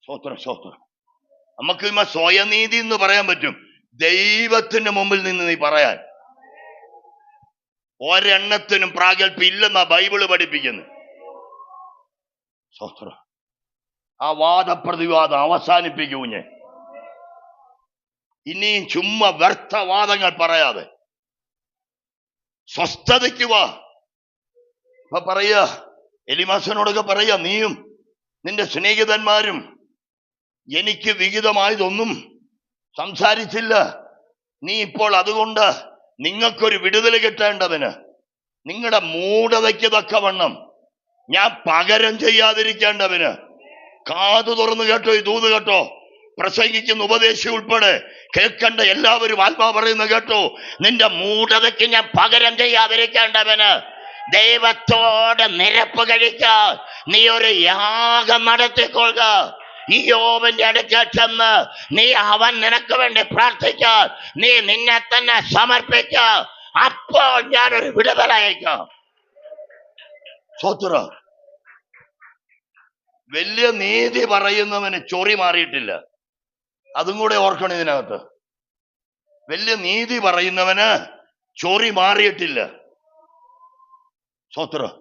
സ്തോത്രം സ്തോത്രം. നമുക്ക് ഇമ്മ സ്വയനീതി എന്ന് പറയാൻ പറ്റും, ദൈവത്തിന്റെ മുമ്പിൽ നിന്ന് നീ പറയാൻ ഒരെണ്ണത്തിനും പ്രാഗൽഭ്യം ഇല്ലെന്നാ ബൈബിള് പഠിപ്പിക്കുന്നത്. സ്തോത്രം. ആ വാദപ്രതിവാദം അവസാനിപ്പിക്കൂഞ്ഞ്. ഇനിയും ചുമ്മാ വ്യർത്ഥവാദങ്ങൾ പറയാതെ സ്വസ്ഥതയ്ക്ക് വാ. അപ്പൊ പറയാ, എലിമാസനോടൊക്കെ പറയാ, നീയും നിന്റെ സ്നേഹിതന്മാരും എനിക്ക് വിഹിതമായതൊന്നും സംസാരിച്ചില്ല. നീ ഇപ്പോൾ അതുകൊണ്ട് നിങ്ങൾക്കൊരു വിടുതൽ കിട്ടേണ്ടതിന് നിങ്ങളുടെ മൂഢതയ്ക്ക് തക്കവണ്ണം ഞാൻ പകരം ചെയ്യാതിരിക്കേണ്ടതിന് കാതു തുറന്നു കേട്ടോ, ഈ ദൂത് കേട്ടോ, പ്രസംഗിക്കുന്ന ഉപദേശി ഉൾപ്പെടെ കേൾക്കേണ്ട എല്ലാവരും ആത്മാ പറയുന്ന കേട്ടോ, നിന്റെ മൂഢതയ്ക്ക് ഞാൻ പകരം ചെയ്യാതിരിക്കേണ്ടവന് ദൈവത്തോട് നിരപ്പ് കഴിക്കാൻ നീ ഒരു യാഗം നടത്തിക്കൊള്ളുക. ഈ യോബിന്റെ അടുക്കൽ ചെന്ന് നീ അവൻ നിനക്ക് വേണ്ടി പ്രാർത്ഥിക്കാൻ നീ നിന്നെ തന്നെ സമർപ്പിക്ക. അപ്പോൾ ഞാനൊരു വിടുതലയക്കാം. സ്തോത്രം. വലിയ നീതി പറയുന്നവന് ചൊറി മാറിയിട്ടില്ല, അതും കൂടെ ഓർക്കണം ഇതിനകത്ത്. വലിയ നീതി പറയുന്നവന് ചൊറി മാറിയിട്ടില്ല. സ്തോത്രം.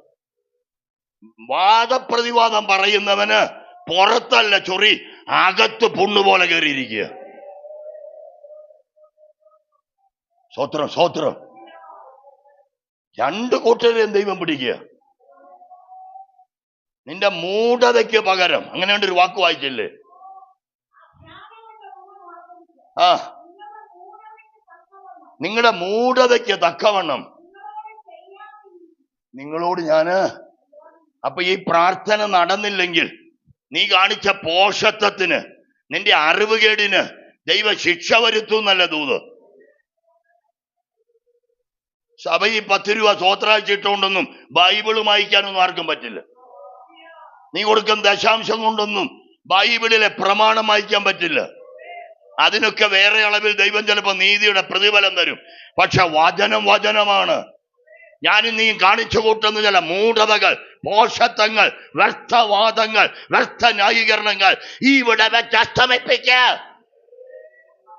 വാദപ്രതിവാദം പറയുന്നവന് പുറത്തല്ല ചൊറി, അകത്ത് പുണ്ണുപോലെ കയറിയിരിക്കുക. സ്തോത്രം സ്തോത്രം. രണ്ടു കൂട്ടരെയും ദൈവം പിടിക്കുക. നിന്റെ മൂഢതയ്ക്ക് പകരം, അങ്ങനെയുണ്ട് ഒരു വാക്ക് വായിച്ചില്ലേ? ആ, നിങ്ങളുടെ മൂഢതയ്ക്ക് തക്കവണ്ണം നിങ്ങളോട് ഞാന്. അപ്പൊ ഈ പ്രാർത്ഥന നടന്നില്ലെങ്കിൽ നീ കാണിച്ച പോഷത്വത്തിന്, നിന്റെ അറിവുകേടിന് ദൈവ ശിക്ഷ വരുത്തും നല്ല ദൂത്. സഭ ഈ 10 രൂപ സ്വോത്രാഴ്ചയിട്ടോണ്ടൊന്നും ബൈബിള് വായിക്കാനൊന്നും ആർക്കും പറ്റില്ല. നീ കൊടുക്കുന്ന ദശാംശം കൊണ്ടൊന്നും ബൈബിളിലെ പ്രമാണം വായിക്കാൻ പറ്റില്ല. അതിനൊക്കെ വേറെ അളവിൽ ദൈവം ചിലപ്പോൾ നീതിയുടെ പ്രതിഫലം തരും. പക്ഷെ വചനം വചനമാണ്. ഞാനും നീ കാണിച്ചു കൂട്ടുന്ന ചില മൂഢതകൾ, പോഷത്വങ്ങൾ, വ്യർത്ഥവാദങ്ങൾ, വ്യർത്ഥ ന്യായീകരണങ്ങൾ ഇവിടെ വെച്ച് അസ്തമിപ്പിക്ക.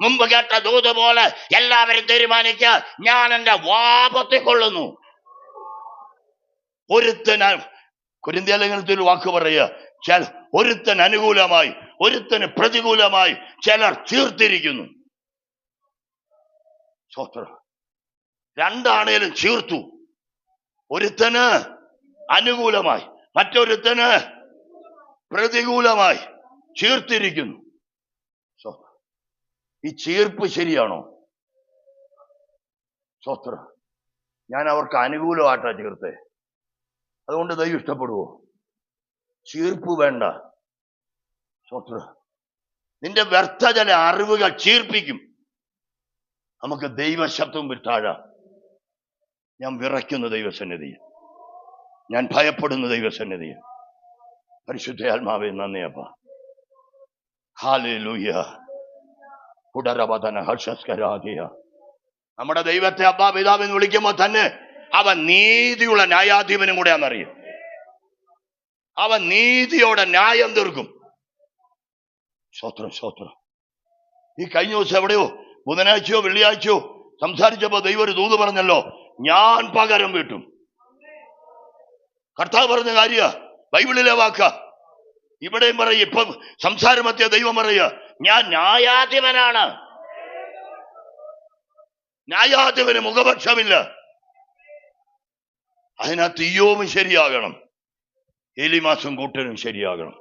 മുമ്പ് കേട്ട ദൂത് പോലെ എല്ലാവരും തീരുമാനിക്ക, ഞാൻ എന്റെ വാപത്തിക്കൊള്ളുന്നു. ഒരുത്തന് കൊരിന്ത്യലേഖനത്തിൽ വാക്ക് പറയുക, ഒരുത്തന് അനുകൂലമായി ഒരുത്തന് പ്രതികൂലമായി ചിലർ ചീർത്തിരിക്കുന്നു. രണ്ടാണേലും ചീർത്തു. ഒരുത്തന് അനുകൂലമായി മറ്റൊരുത്തന് പ്രതികൂലമായി ചീർത്തിരിക്കുന്നു. ഈ ചീർപ്പ് ശരിയാണോ? സ്വത്രം. ഞാൻ അവർക്ക് അനുകൂലമായിട്ടാ ചീർത്തേ, അതുകൊണ്ട് ദൈവം ഇഷ്ടപ്പെടുവോ? ചീർപ്പ് വേണ്ട. സ്വത്രം. നിന്റെ വ്യർത്ഥ ചില അറിവുകൾ ചീർപ്പിക്കും. നമുക്ക് ദൈവശബ്ദം വിട്ടാഴാം. ഞാൻ വിറയ്ക്കുന്ന ദൈവസന്നിധിയിൽ, ഞാൻ ഭയപ്പെടുന്ന ദൈവസന്നിധിയിൽ. പരിശുദ്ധ ആത്മാവേ നന്ദിയപ്പ. ഹല്ലേലൂയ. കുടരവതന ഹർഷസ്കരാധിയ. നമ്മുടെ ദൈവത്തെ അബ്ബാ പിതാവെന്ന് വിളിക്കുമ്പോൾ തന്നെ അവൻ നീതിയുള്ള ന്യായാധിപനും കൂടെയാണെന്നറിയും. അവൻ നീതിയോടെ ന്യായം തീർക്കും. സ്തോത്രം. ഈ കഴിഞ്ഞ ദിവസം എവിടെയോ ബുധനാഴ്ചയോ വെള്ളിയാഴ്ചയോ സംസാരിച്ചപ്പോ ദൈവം ഒരു ദൂത് പറഞ്ഞല്ലോ, ഞാൻ പകരം വീട്ടും. കർത്താവ് പറഞ്ഞ കാര്യ, ബൈബിളിലെ വാക്ക. ഇവിടെയും പറയ, ഇപ്പൊ സംസാരമധ്യ ദൈവം പറയുക, ഞാൻ ന്യായാധിപനാണ്. ന്യായാധിപന് മുഖപക്ഷമില്ല. അതിനകത്ത് ഇയ്യോബും ശരിയാകണം, എലീമാസും കൂട്ടനും ശരിയാകണം.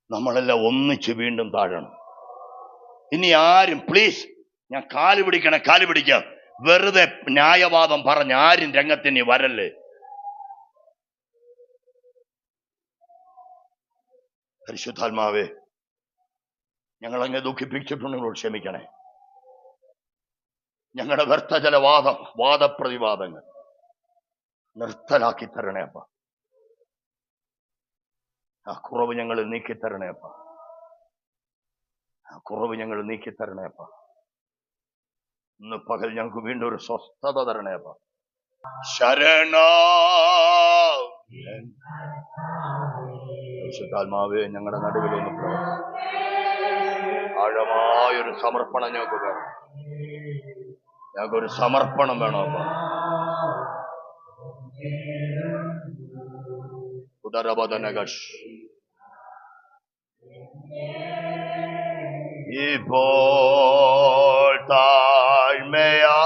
നമ്മളെല്ലാം ഒന്നിച്ച് വീണ്ടും താഴണം. ഇനി ആരും പ്ലീസ്, ഞാൻ കാല് പിടിക്കാം, വെറുതെ ന്യായവാദം പറഞ്ഞ് ആരും രംഗത്തിന് വരല്ലേ. പരിശുദ്ധാത്മാവേ, ഞങ്ങളങ്ങ് ദുഃഖിപ്പിച്ചിട്ടുണ്ടെങ്കിൽ ക്ഷമിക്കണേ. ഞങ്ങളുടെ വ്യർത്ഥ ചില വാദപ്രതിവാദങ്ങൾ നിർത്തലാക്കി തരണേ അപ്പ. ആ കുറവ് ഞങ്ങൾ നീക്കിത്തരണേ അപ്പ. ഇന്ന് പകൽ ഞങ്ങൾക്ക് വീണ്ടും ഒരു സ്വസ്ഥത തരണേ അപ്പ. പരിശുദ്ധാത്മാവേ, ഞങ്ങളുടെ നടുവിലൊന്ന് ആഴമായൊരു സമർപ്പണം ഞങ്ങൾക്ക് വേണം. ഞങ്ങൾക്കൊരു സമർപ്പണം വേണം അപ്പ. ഉദരബദനഗഷ് ഇപ്പോൾ താഴ്മയാ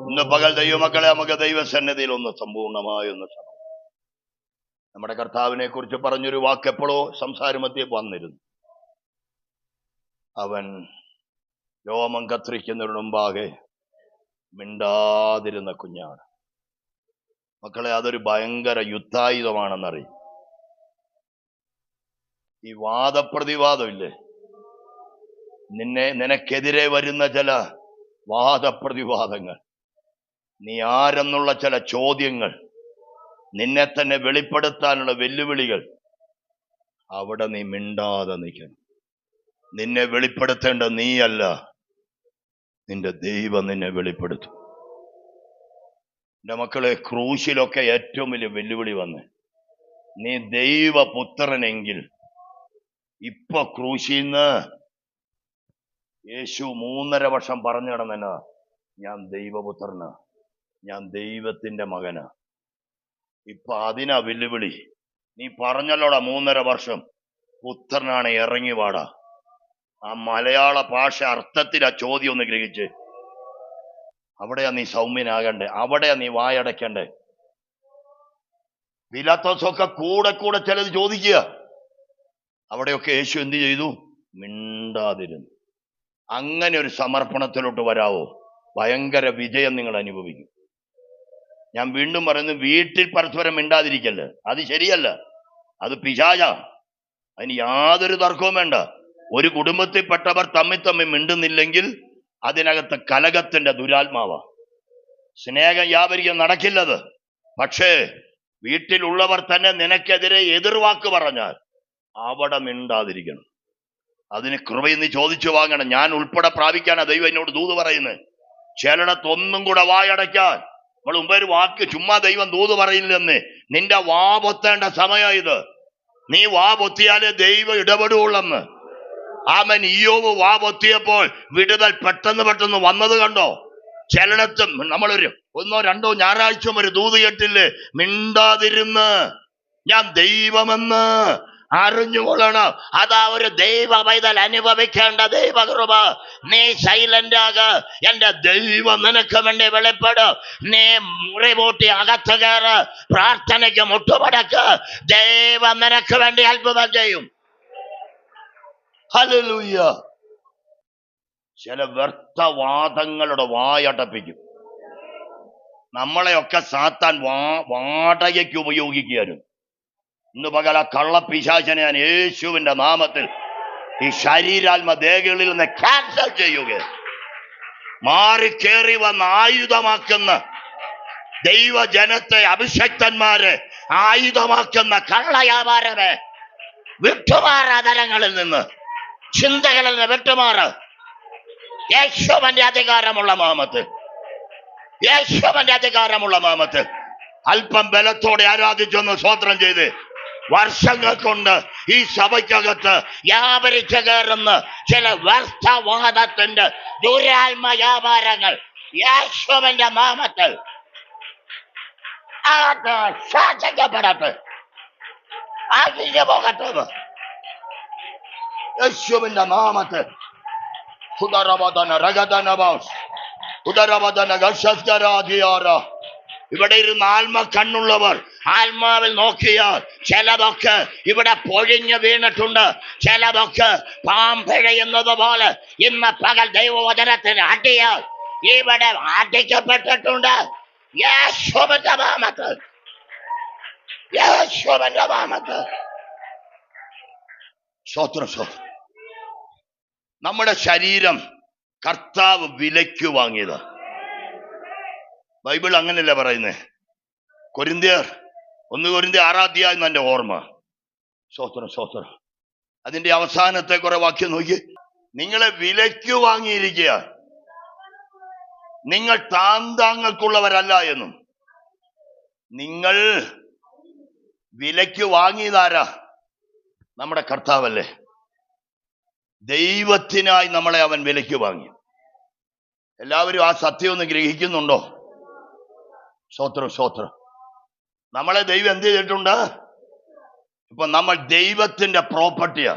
ഇന്ന് പകൽ ദൈവമക്കളെ, നമുക്ക് ദൈവസന്നിധിയിൽ ഒന്ന് സമ്പൂർണമായി ഒന്ന് നമ്മുടെ കർത്താവിനെ കുറിച്ച് പറഞ്ഞൊരു വാക്ക് എപ്പോഴോ സംസാരമധ്യേ വന്നിരുന്നു. അവൻ രോമം കത്രിക്കുന്നതിന് മുമ്പാകെ മിണ്ടാതിരുന്ന കുഞ്ഞാണ്. മക്കളെ, അതൊരു ഭയങ്കര യുദ്ധായുധമാണെന്നറിയും. ഈ വാദപ്രതിവാദം ഇല്ലേ, നിനക്കെതിരെ വരുന്ന ചില വാദപ്രതിവാദങ്ങൾ, നീ ആരെന്നുള്ള ചില ചോദ്യങ്ങൾ, നിന്നെ തന്നെ വെളിപ്പെടുത്താനുള്ള വെല്ലുവിളികൾ, അവിടെ നീ മിണ്ടാതെ നിൽക്കണം. നിന്നെ വെളിപ്പെടുത്തേണ്ട നീയല്ല, നിന്റെ ദൈവം നിന്നെ വെളിപ്പെടുത്തും. എന്റെ മക്കളെ, ക്രൂശിലൊക്കെ ഏറ്റവും വലിയ വെല്ലുവിളി വന്ന്, നീ ദൈവപുത്രനെങ്കിൽ ഇപ്പൊ ക്രൂശിന്ന് യേശു 3.5 വർഷം പറഞ്ഞു കിടന്നെന്നാ, ഞാൻ ദൈവപുത്രനാ, ഞാൻ ദൈവത്തിന്റെ മകനാ. ഇപ്പൊ അതിനാ വെല്ലുവിളി. നീ പറഞ്ഞല്ലോടാ 3.5 വർഷം പുത്രനാണ്, ഇറങ്ങി വാടാ. ആ മലയാള ഭാഷ അർത്ഥത്തിൽ ആ ചോദ്യം ഒന്ന് ഗ്രഹിച്ച്, അവിടെയാ നീ സൗമ്യനാകണ്ടേ, അവിടെയാ നീ വായടയ്ക്കണ്ടേ. പിലാത്തോസൊക്കെ കൂടെ ചിലത് ചോദിക്കുക, അവിടെയൊക്കെ യേശു എന്ത് ചെയ്തു? മിണ്ടാതിരുന്നു. അങ്ങനെ ഒരു സമർപ്പണത്തിലോട്ട് വരാവോ, ഭയങ്കര വിജയം നിങ്ങൾ അനുഭവിക്കും. ഞാൻ വീണ്ടും പറയുന്നു, വീട്ടിൽ പരസ്പരം മിണ്ടാതിരിക്കല്ലേ, അത് ശരിയല്ല, അത് പിശാചാ. അതിന് യാതൊരു തർക്കവും വേണ്ട. ഒരു കുടുംബത്തിൽപ്പെട്ടവർ തമ്മിൽ മിണ്ടുന്നില്ലെങ്കിൽ അതിനകത്ത് കലഹത്തിന്റെ ദുരാത്മാവാ. സ്നേഹം വ്യാപരിക്കാൻ നടക്കില്ലത്. പക്ഷേ വീട്ടിലുള്ളവർ തന്നെ നിനക്കെതിരെ എതിർവാക്ക് പറഞ്ഞാൽ അവിടെ മിണ്ടാതിരിക്കണം. അതിന് കൃപയെന്ന് ചോദിച്ചു വാങ്ങണം. ഞാൻ ഉൾപ്പെടെ പ്രാപിക്കാനാ ദൈവം എന്നോട് ദൂത് പറയുന്നത്. ചിലടത്തൊന്നും കൂടെ വായടയ്ക്കാൻ നമ്മൾ മുമ്പേ ഒരു വാക്ക് ചുമ്മാ ദൈവം ദൂത് പറയില്ലെന്ന്. നിന്റെ വാ പൊത്തേണ്ട സമയം ഇത്. നീ വാ പൊത്തിയാലേ ദൈവം ഇടപെടുള്ളെന്ന്. ആമൻ. ഇയ്യോബ് വാ പൊത്തിയപ്പോൾ വിടുതൽ പെട്ടെന്ന് വന്നത് കണ്ടോ? ചിലടത്തും നമ്മളൊരു 1-2 ഞായറാഴ്ച ഒരു ദൂത് കേട്ടില്ലേ, മിണ്ടാതിരുന്ന് ഞാൻ ദൈവമെന്ന് അറിഞ്ഞുകൊള്ളണം. അതാ ഒരു ദൈവ പൈതൽ അനുഭവിക്കേണ്ട ദൈവകൃപ. നീ സൈലന്റ് ആക, എന്റെ ദൈവം നിനക്ക് വേണ്ടി വെളിപ്പെടും. നീ മുറി പൂട്ടി അകത്ത് കയറ്, പ്രാർത്ഥനയ്ക്ക് മുട്ടുമടക്ക്, ദൈവം നിനക്ക് വേണ്ടി അത്ഭുതം ചെയ്യും. ഹല്ലേലൂയ. ചില വ്യർത്ഥവാദങ്ങളുടെ വായടപ്പിക്കും. നമ്മളെയൊക്കെ സാത്താൻ വാടകയ്ക്ക് ഉപയോഗിക്കുകയാണ്. ഇന്ന് പകൽ ആ കള്ളപ്പിശാചനെ ഞാൻ യേശുവിന്റെ നാമത്തിൽ ഈ ശരീരാത്മ ദേഹങ്ങളിൽ നിന്ന് ക്യാൻസൽ ചെയ്യുക. മാറിക്കേറി വന്ന് ആയുധമാക്കുന്ന ദൈവജനത്തെ അഭിഷക്തന്മാരെ ആയുധമാക്കുന്ന കള്ളവ്യാപാരമേ, വിട്ടുമാറ തലങ്ങളിൽ നിന്ന്, ചിന്തകളിൽ നിന്ന് വിട്ടുമാറ്. യേശുവിന്റെ അധികാരമുള്ള നാമത്തിൽ, യേശുവിന്റെ അധികാരമുള്ള നാമത്തിൽ അല്പം ബലത്തോടെ ആരാധിച്ചൊന്ന് സ്വോത്രം ചെയ്ത്. വർഷങ്ങൾ കൊണ്ട് ഈ സഭയ്ക്കകത്ത് വ്യാപരിച്ചു കയറുന്ന ചില വ്യർത്ഥവാദത്തിന്റെ ദുരാത്മ വ്യാപാരങ്ങൾ യേശുവിന്റെ നാമത്തിൽ ശാസിക്കപ്പെടട്ടെ, അഴിഞ്ഞു പോകട്ടെ യേശുവിന്റെ നാമത്തിൽ. ഇവിടെ ഇരുന്ന് ആത്മ കണ്ണുള്ളവർ ആത്മാവിൽ നോക്കിയാൽ ചിലതൊക്കെ ഇവിടെ പൊഴിഞ്ഞു വീണിട്ടുണ്ട്. ചിലതൊക്കെ പാമ്പിഴയുന്നത് പോലെ ഇന്ന് പകൽ ദൈവവചനത്തിന് അടിയാൽ ഇവിടെ അടിക്കപ്പെട്ടിട്ടുണ്ട്. യേശുവിന്റെ നാമത്തിൽ, യേശുവിന്റെ നാമത്തിൽ. സ്തോത്രം, സ്തോത്രം. നമ്മുടെ ശരീരം കർത്താവ് വിലയ്ക്ക് വാങ്ങിയത്. ബൈബിൾ അങ്ങനെയല്ല പറയുന്നേ. കൊരിന്ത്യർ 1 കൊരിന്ത്യർ 6 അധ്യായം എന്റെ ഓർമ്മ. സ്തോത്രം, സ്തോത്രം. അതിന്റെ അവസാനത്തെ കുറെ വാക്യം നോക്കി. നിങ്ങളെ വിലയ്ക്ക് വാങ്ങിയിരിക്കുക, നിങ്ങൾ താന്താങ്ങൾക്കുള്ളവരല്ല എന്നും. നിങ്ങൾ വിലയ്ക്ക് വാങ്ങിയതാരാ? നമ്മുടെ കർത്താവല്ലേ. ദൈവത്തിനായി നമ്മളെ അവൻ വിലയ്ക്ക് വാങ്ങി. എല്ലാവരും ആ സത്യം ഒന്ന് ഗ്രഹിക്കുന്നുണ്ടോ? സ്തോത്രം, സ്തോത്രം. നമ്മളെ ദൈവം എന്ത് ചെയ്തിട്ടുണ്ട്? ഇപ്പൊ നമ്മൾ ദൈവത്തിന്റെ പ്രോപ്പർട്ടിയാ.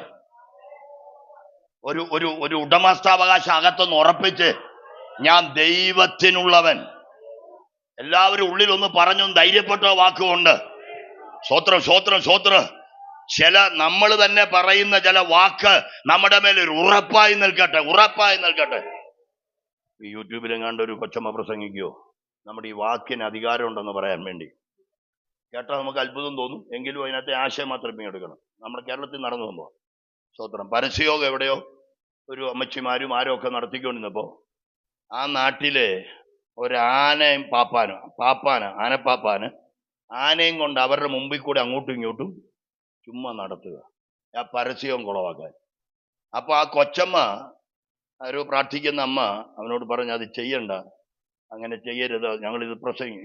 ഒരു ഒരു ഒരു ഉടമസ്ഥാവകാശം അകത്തൊന്ന് ഉറപ്പിച്ച്, ഞാൻ ദൈവത്തിനുള്ളവൻ. എല്ലാവരും ഉള്ളിലൊന്ന് പറഞ്ഞു ധൈര്യപ്പെട്ട വാക്കുകൊണ്ട്. സ്തോത്രം, സ്തോത്രം, സ്തോത്രം. ചില നമ്മൾ തന്നെ പറയുന്ന ചില വാക്ക് നമ്മുടെ മേലെ ഒരു ഉറപ്പായി നിൽക്കട്ടെ, ഉറപ്പായി നിൽക്കട്ടെ. ഈ യൂട്യൂബിലെങ്ങാണ്ട് ഒരു കൊച്ചമ്മ പ്രസംഗിക്കുകയോ നമ്മുടെ ഈ വാക്കിന് അധികാരമുണ്ടെന്ന് പറയാൻ വേണ്ടി കേട്ടാൽ നമുക്ക് അത്ഭുതം തോന്നും. എങ്കിലും അതിനകത്തെ ആശയം മാത്രമേ എടുക്കണം. നമ്മുടെ കേരളത്തിൽ നടന്നു സംഭവം. സ്തോത്രം. പരസ്യയോഗം എവിടെയോ ഒരു അമ്മച്ചിമാരും ആരും ഒക്കെ നടത്തിക്കൊണ്ടിരുന്നപ്പോ ആ നാട്ടിലെ ഒരാനയും ആനപ്പാപ്പാന് ആനയും കൊണ്ട് അവരുടെ മുമ്പിൽ കൂടെ അങ്ങോട്ടും ഇങ്ങോട്ടും ചുമ്മാ നടത്തുക, ആ പരസ്യവും കുളവാക്കാൻ. അപ്പൊ ആ കൊച്ചമ്മ, ഒരു പ്രാർത്ഥിക്കുന്ന അമ്മ അവനോട് പറഞ്ഞു, അത് ചെയ്യണ്ട, അങ്ങനെ ചെയ്യരുത്, ഞങ്ങളിത്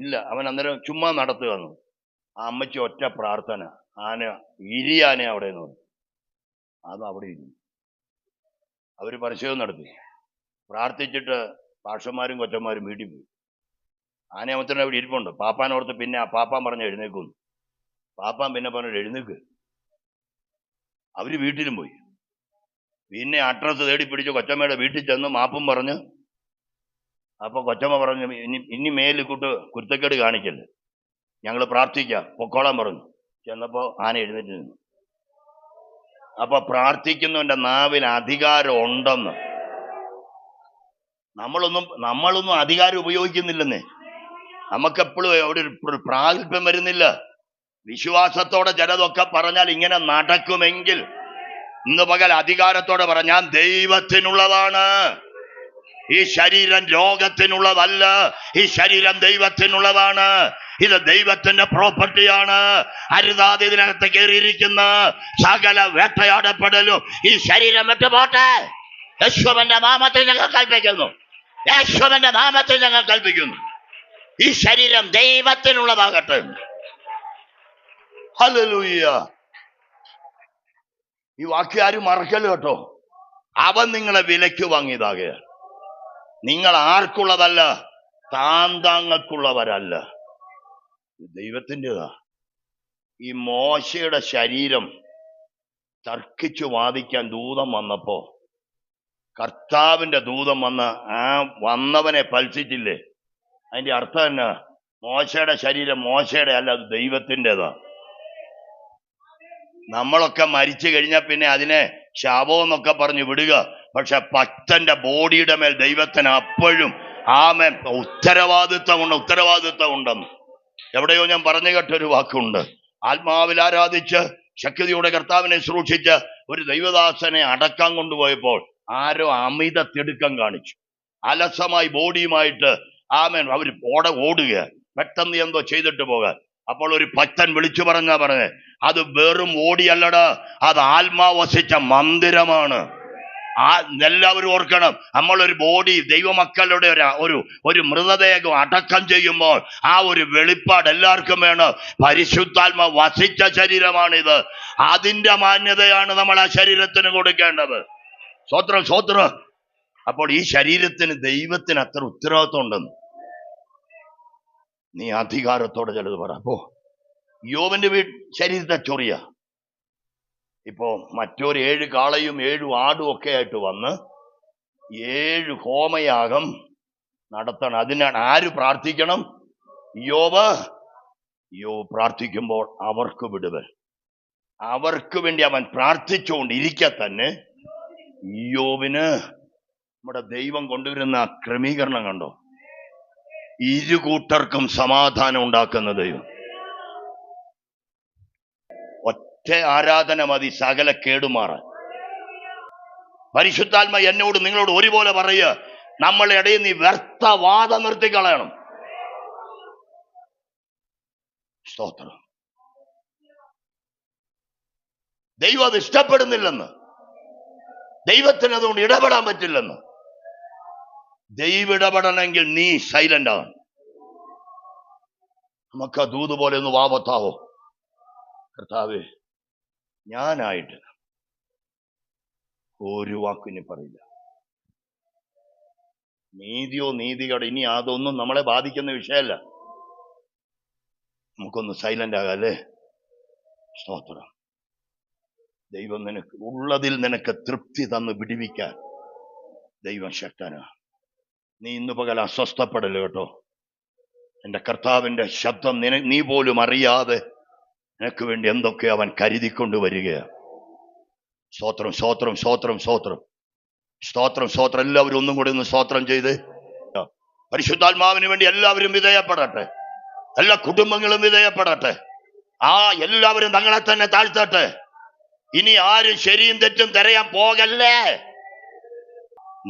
ഇല്ല. അവൻ അന്നേരം ചുമ്മാ നടത്തുക എന്ന്. ആ അമ്മച്ചി ഒറ്റ പ്രാർത്ഥന, ഇരിയാന അവിടെ എന്ന് പറഞ്ഞു. അത് അവിടെ ഇരുന്നു. അവര് പരസ്യവും നടത്തി. പ്രാർത്ഥിച്ചിട്ട് പാഷന്മാരും കൊച്ചന്മാരും വീട്ടിൽ പോയി. ആനയമത്തിന് അവിടെ ഇരിപ്പുണ്ട്. പാപ്പാനോർത്ത് പിന്നെ ആ പാപ്പാൻ പറഞ്ഞ എഴുന്നേക്കുന്നു. പാപ്പാൻ പിന്നെ പറഞ്ഞു എഴുന്നേക്ക്. അവര് വീട്ടിലും പോയി. പിന്നെ അഡ്രസ്സ് തേടി പിടിച്ച് കൊച്ചമ്മയുടെ വീട്ടിൽ ചെന്ന് മാപ്പും പറഞ്ഞ്. അപ്പൊ കൊച്ചമ്മ പറഞ്ഞു, ഇനി മേലിക്കൂട്ട് കുരുത്തക്കേട് കാണിക്കല്ലേ, ഞങ്ങൾ പ്രാർത്ഥിക്കാം, പൊക്കോളാൻ പറഞ്ഞു. ചെന്നപ്പോ ആന എഴുന്നേറ്റ് നിന്നു. അപ്പൊ പ്രാർത്ഥിക്കുന്നവന്റെ നാവിൽ അധികാരം ഉണ്ടെന്ന്. നമ്മളൊന്നും അധികാരം ഉപയോഗിക്കുന്നില്ലെന്നേ. നമുക്കെപ്പോഴും അവിടെ ഒരു പ്രാഗൽഭ്യം വരുന്നില്ല. വിശ്വാസത്തോടെ ചിലതൊക്കെ പറഞ്ഞാൽ ഇങ്ങനെ നടക്കുമെങ്കിൽ ഇന്ന് പകൽ അധികാരത്തോടെ പറ, ഞാൻ ദൈവത്തിനുള്ളതാണ്. ഈ ശരീരം ലോകത്തിനുള്ളതല്ല, ഈ ശരീരം ദൈവത്തിനുള്ളതാണ്. ഇത് ദൈവത്തിന്റെ പ്രോപ്പർട്ടിയാണ്. അരുതാതെ ഇതിനകത്ത് കയറിയിരിക്കുന്ന സകല വേട്ടയാടപ്പെടലും ഈ ശരീരം വിട്ടുപോട്ടെ. യേശുവിന്റെ നാമത്തിൽ ഞങ്ങൾ കൽപ്പിക്കുന്നു, യേശുവിന്റെ നാമത്തിൽ ഞങ്ങൾ കൽപ്പിക്കുന്നു. ഈ ശരീരം ദൈവത്തിനുള്ളതാകട്ടെ. ഹല്ലേലൂയ. ഈ വാക്യം ആരും മറക്കല്ലോ കേട്ടോ. അവൻ നിങ്ങളെ വിലയ്ക്ക് വാങ്ങിയതാകയാൽ നിങ്ങൾ ആർക്കുള്ളതല്ല, താന്താങ്ങൾക്കുള്ളവരല്ല, ദൈവത്തിൻ്റെതാ. ഈ മോശയുടെ ശരീരം തർക്കിച്ചു വാദിക്കാൻ ദൂതം വന്നപ്പോ കർത്താവിന്റെ ദൂതം വന്ന് ആ വന്നവനെ പൽസിച്ചില്ലേ? അതിന്റെ അർത്ഥം എന്നാ? മോശയുടെ ശരീരം മോശയുടെ അല്ല, അത് ദൈവത്തിൻ്റെതാ. നമ്മളൊക്കെ മരിച്ചു കഴിഞ്ഞാൽ പിന്നെ അതിനെ ശാപമെന്നൊക്കെ പറഞ്ഞു വിടുക. പക്ഷെ ഭക്തന്റെ ബോഡിയുടെ മേൽ ദൈവത്തിന് അപ്പോഴും ആമേൻ ഉത്തരവാദിത്വം ഉണ്ടെന്ന് എവിടെയോ ഞാൻ പറഞ്ഞു കേട്ടൊരു വാക്കുണ്ട്. ആത്മാവിൽ ആരാധിച്ച് ശക്തിയോടെ കർത്താവിനെ ശുശ്രൂഷിച്ച് ഒരു ദൈവദാസനെ അടക്കാൻ കൊണ്ടുപോയപ്പോൾ ആരോ അമിത തിടുക്കം കാണിച്ചു. അലസമായി ബോഡിയുമായിട്ട് ആമേൻ അവർ ഓടുക. പെട്ടെന്ന് എന്തോ ചെയ്തിട്ട് പോകാൻ. അപ്പോൾ ഒരു ഭക്തൻ വിളിച്ചു പറഞ്ഞേ, അത് വെറും ഓടിയല്ലടാ, അത് ആത്മാവ് വസിച്ച മന്ദിരമാണ്. എല്ലാവരും ഓർക്കണം, നമ്മളൊരു ബോഡി ദൈവമക്കളുടെ ഒരു മൃതദേഹം അടക്കം ചെയ്യുമ്പോൾ ആ ഒരു വെളിപ്പാട് എല്ലാവർക്കും വേണം. പരിശുദ്ധാത്മ വസിച്ച ശരീരമാണിത്. അതിന്റെ മാന്യതയാണ് നമ്മൾ ആ ശരീരത്തിന് കൊടുക്കേണ്ടത്. സ്വോത്രം സ്വോത്രം. അപ്പോൾ ഈ ശരീരത്തിന് ദൈവത്തിന് അത്ര ഉത്തരവാദിത്വം ഉണ്ടെന്ന് നീ അധികാരത്തോടെ ചിലത് പറ. അപ്പോ യോബിന്റെ ശരീരത്തെ ചൊറിയ. ഇപ്പോ മറ്റൊരു 7 കാളയും 7 ആടും ഒക്കെ ആയിട്ട് വന്ന് 7 ഹോമയാഗം നടത്തണം. അതിനാണ് ആര് പ്രാർത്ഥിക്കണം? യോബ് പ്രാർത്ഥിക്കുമ്പോൾ അവർക്ക് വിടുതൽ. അവർക്ക് വേണ്ടി അവൻ പ്രാർത്ഥിച്ചുകൊണ്ടിരിക്കെ തന്നെ യോബിന് നമ്മുടെ ദൈവം കൊണ്ടുവരുന്ന ക്രമീകരണം കണ്ടോ? ഇരുകൂട്ടർക്കും സമാധാനം ഉണ്ടാക്കുന്ന ദൈവം. ഒറ്റ ആരാധന മതി സകല കേടുമാറാൻ. പരിശുദ്ധാത്മ എന്നോട് നിങ്ങളോട് ഒരുപോലെ പറയുക, നമ്മളെ ഇടയിൽ നീ വ്യർത്ഥ വാദം നിർത്തിക്കളയണം. സ്തോത്രം. ദൈവം അത് ഇഷ്ടപ്പെടുന്നില്ലെന്ന്, ദൈവത്തിന് അതുകൊണ്ട് ഇടപെടാൻ പറ്റില്ലെന്ന്. ദൈവം ഇടപെടണമെങ്കിൽ നീ സൈലന്റ് ആണ്. നമുക്ക് ദൂത് പോലെ ഒന്ന് വാപത്താവോ? കർത്താവേ, ഞാനായിട്ട് ഒരു വാക്കിന് പറയില്ല. നീതിയോ നീതികേടോ ഇനി അതൊന്നും നമ്മളെ ബാധിക്കുന്ന വിഷയമല്ല. നമുക്കൊന്ന് സൈലന്റ് ആകാം അല്ലേ? സ്തോത്രം. ദൈവം നിനക്ക് ഉള്ളതിൽ നിനക്ക് തൃപ്തി തന്ന് വിടിവിക്കാൻ ദൈവം ശക്തനാ. നീ ഇന്ന് പകൽ അസ്വസ്ഥപ്പെടല് കേട്ടോ. എന്റെ കർത്താവിന്റെ ശബ്ദം നീ പോലും അറിയാതെ നിനക്ക് വേണ്ടി എന്തൊക്കെ അവൻ കരുതിക്കൊണ്ട് വരികയാണ്. സ്തോത്രം സ്തോത്രം സ്തോത്രം സ്തോത്രം സ്തോത്രം സ്തോത്രം. എല്ലാവരും ഒന്നും കൂടി ഒന്ന് സ്തോത്രം ചെയ്ത് പരിശുദ്ധാത്മാവിന് വേണ്ടി എല്ലാവരും വിധേയപ്പെടട്ടെ. എല്ലാ കുടുംബങ്ങളും വിധേയപ്പെടട്ടെ. എല്ലാവരും തങ്ങളെ തന്നെ താഴ്ത്തട്ടെ. ഇനി ആരും ശരിയും തെറ്റും തിരയാൻ പോകല്ലേ.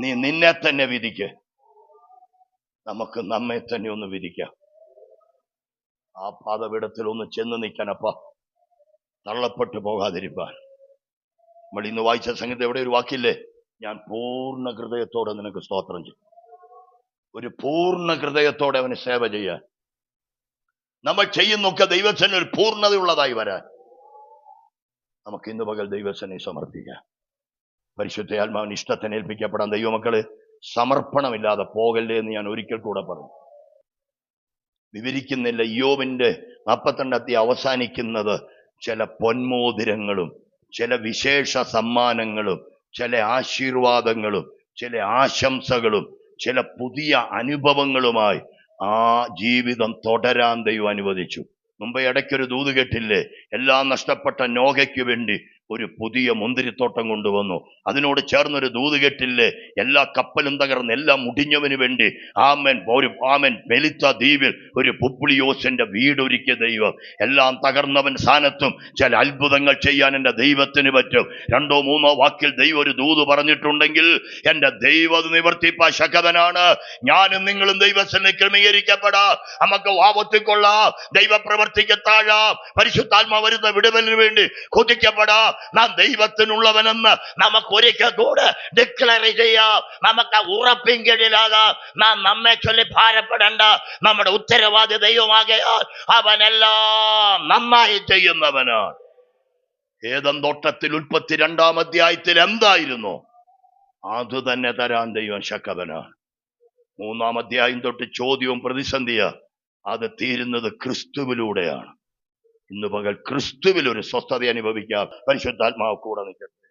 നീ നിന്നെ തന്നെ വിധിക്ക്. നമുക്ക് നമ്മെ തന്നെ ഒന്ന് വിധിക്കാം. ആ പാദപീഠത്തിൽ ഒന്ന് ചെന്ന് നിൽക്കാനപ്പ, തള്ളപ്പെട്ടു പോകാതിരിപ്പാൻ. നമ്മൾ ഇന്ന് വായിച്ച സംഗീതം എവിടെ ഒരു വാക്കില്ലേ? ഞാൻ പൂർണ്ണ ഹൃദയത്തോടെ നിനക്ക് സ്തോത്രം ചെയ്യും. ഒരു പൂർണ്ണ ഹൃദയത്തോടെ അവന് സേവ ചെയ്യാൻ, നമ്മൾ ചെയ്യുന്നൊക്കെ ദൈവത്തിന് ഒരു പൂർണ്ണതയുള്ളതായി വരാൻ നമുക്ക് ഇന്ന് പകൽ ദൈവസനെ സമർപ്പിക്കാം. പരിശുദ്ധ ആത്മാവിന് ഇഷ്ടത്തിന് ഏൽപ്പിക്കപ്പെടാൻ ദൈവമക്കള് സമർപ്പണമില്ലാതെ പോകല്ലേ എന്ന് ഞാൻ ഒരിക്കൽ കൂടെ പറഞ്ഞു. വിവരിക്കുന്നില്ല. യോബിന്റെ 42 അവസാനിക്കുന്നത് ചില പൊന്മോതിരങ്ങളും ചില വിശേഷ സമ്മാനങ്ങളും ചില ആശീർവാദങ്ങളും ചില ആശംസകളും ചില പുതിയ അനുഭവങ്ങളുമായി ആ ജീവിതം തുടരാൻ ദൈവം അനുവദിച്ചു. മുമ്പ് ഇടയ്ക്കൊരു ദൂത് കേട്ടില്ലേ? എല്ലാം നഷ്ടപ്പെട്ട നോഹയ്ക്ക് വേണ്ടി ഒരു പുതിയ മുന്തിരിത്തോട്ടം കൊണ്ടുവന്നു. അതിനോട് ചേർന്നൊരു ദൂത് കേട്ടില്ലേ? എല്ലാ കപ്പലും തകർന്ന് എല്ലാം മുടിഞ്ഞവന് വേണ്ടി ആമൻ മെലിത്ത ദ്വീപിൽ ഒരു പുപ്ലിയോസിന്റെ വീടൊരുക്കിയ ദൈവം. എല്ലാം തകർന്നവൻ സ്ഥാനത്തും ചില അത്ഭുതങ്ങൾ ചെയ്യാൻ എൻ്റെ ദൈവത്തിന് പറ്റും. 2 or 3 വാക്കിൽ ദൈവം ഒരു ദൂത് പറഞ്ഞിട്ടുണ്ടെങ്കിൽ എൻ്റെ ദൈവം നിവർത്തിപ്പാൻ ശക്തനാണ്. ഞാനും നിങ്ങളും ദൈവത്തിന് ക്രമീകരിക്കപ്പെടാ. നമുക്ക് വാവത്തിക്കൊള്ളാം, ദൈവപ്രവർത്തിക്ക് താഴാം, പരിശുദ്ധാത്മാ വരുന്ന വിടുതലിന് വേണ്ടി കൊതിക്കപ്പെടാം. നാം ദൈവത്തിനുള്ളവനെന്ന് നമുക്ക് ഒരിക്കൽ കൂടെ ഡിക്ലെയർ ചെയ്യാം. നമുക്ക് ഉറപ്പിൻകീഴിലാകാം. നാം നമ്മെ ചൊല്ലി ഭാരപ്പെടേണ്ട. നമ്മുടെ ഉത്തരവാദി ദൈവമാകയാൽ അവനെല്ലാം നന്നായി ചെയ്യുന്നവനാണ്. ഏദൻ തോട്ടത്തിൽ ഉൽപ്പത്തി 2-ാം അധ്യായത്തിൽ എന്തായിരുന്നു അത് തന്നെ തരാൻ ദൈവം ശക്തനാണ്. 3-ാം അധ്യായം തൊട്ട് ചോദ്യവും പ്രതിസന്ധിയാ. അത് തീരുന്നത് ക്രിസ്തുവിലൂടെയാണ്. ഇന്ന് പകൽ ക്രിസ്തുവിൽ ഒരു സ്വസ്ഥത അനുഭവിക്കാം. പരിശുദ്ധാത്മാവ് കൂടെ നിൽക്കട്ടെ.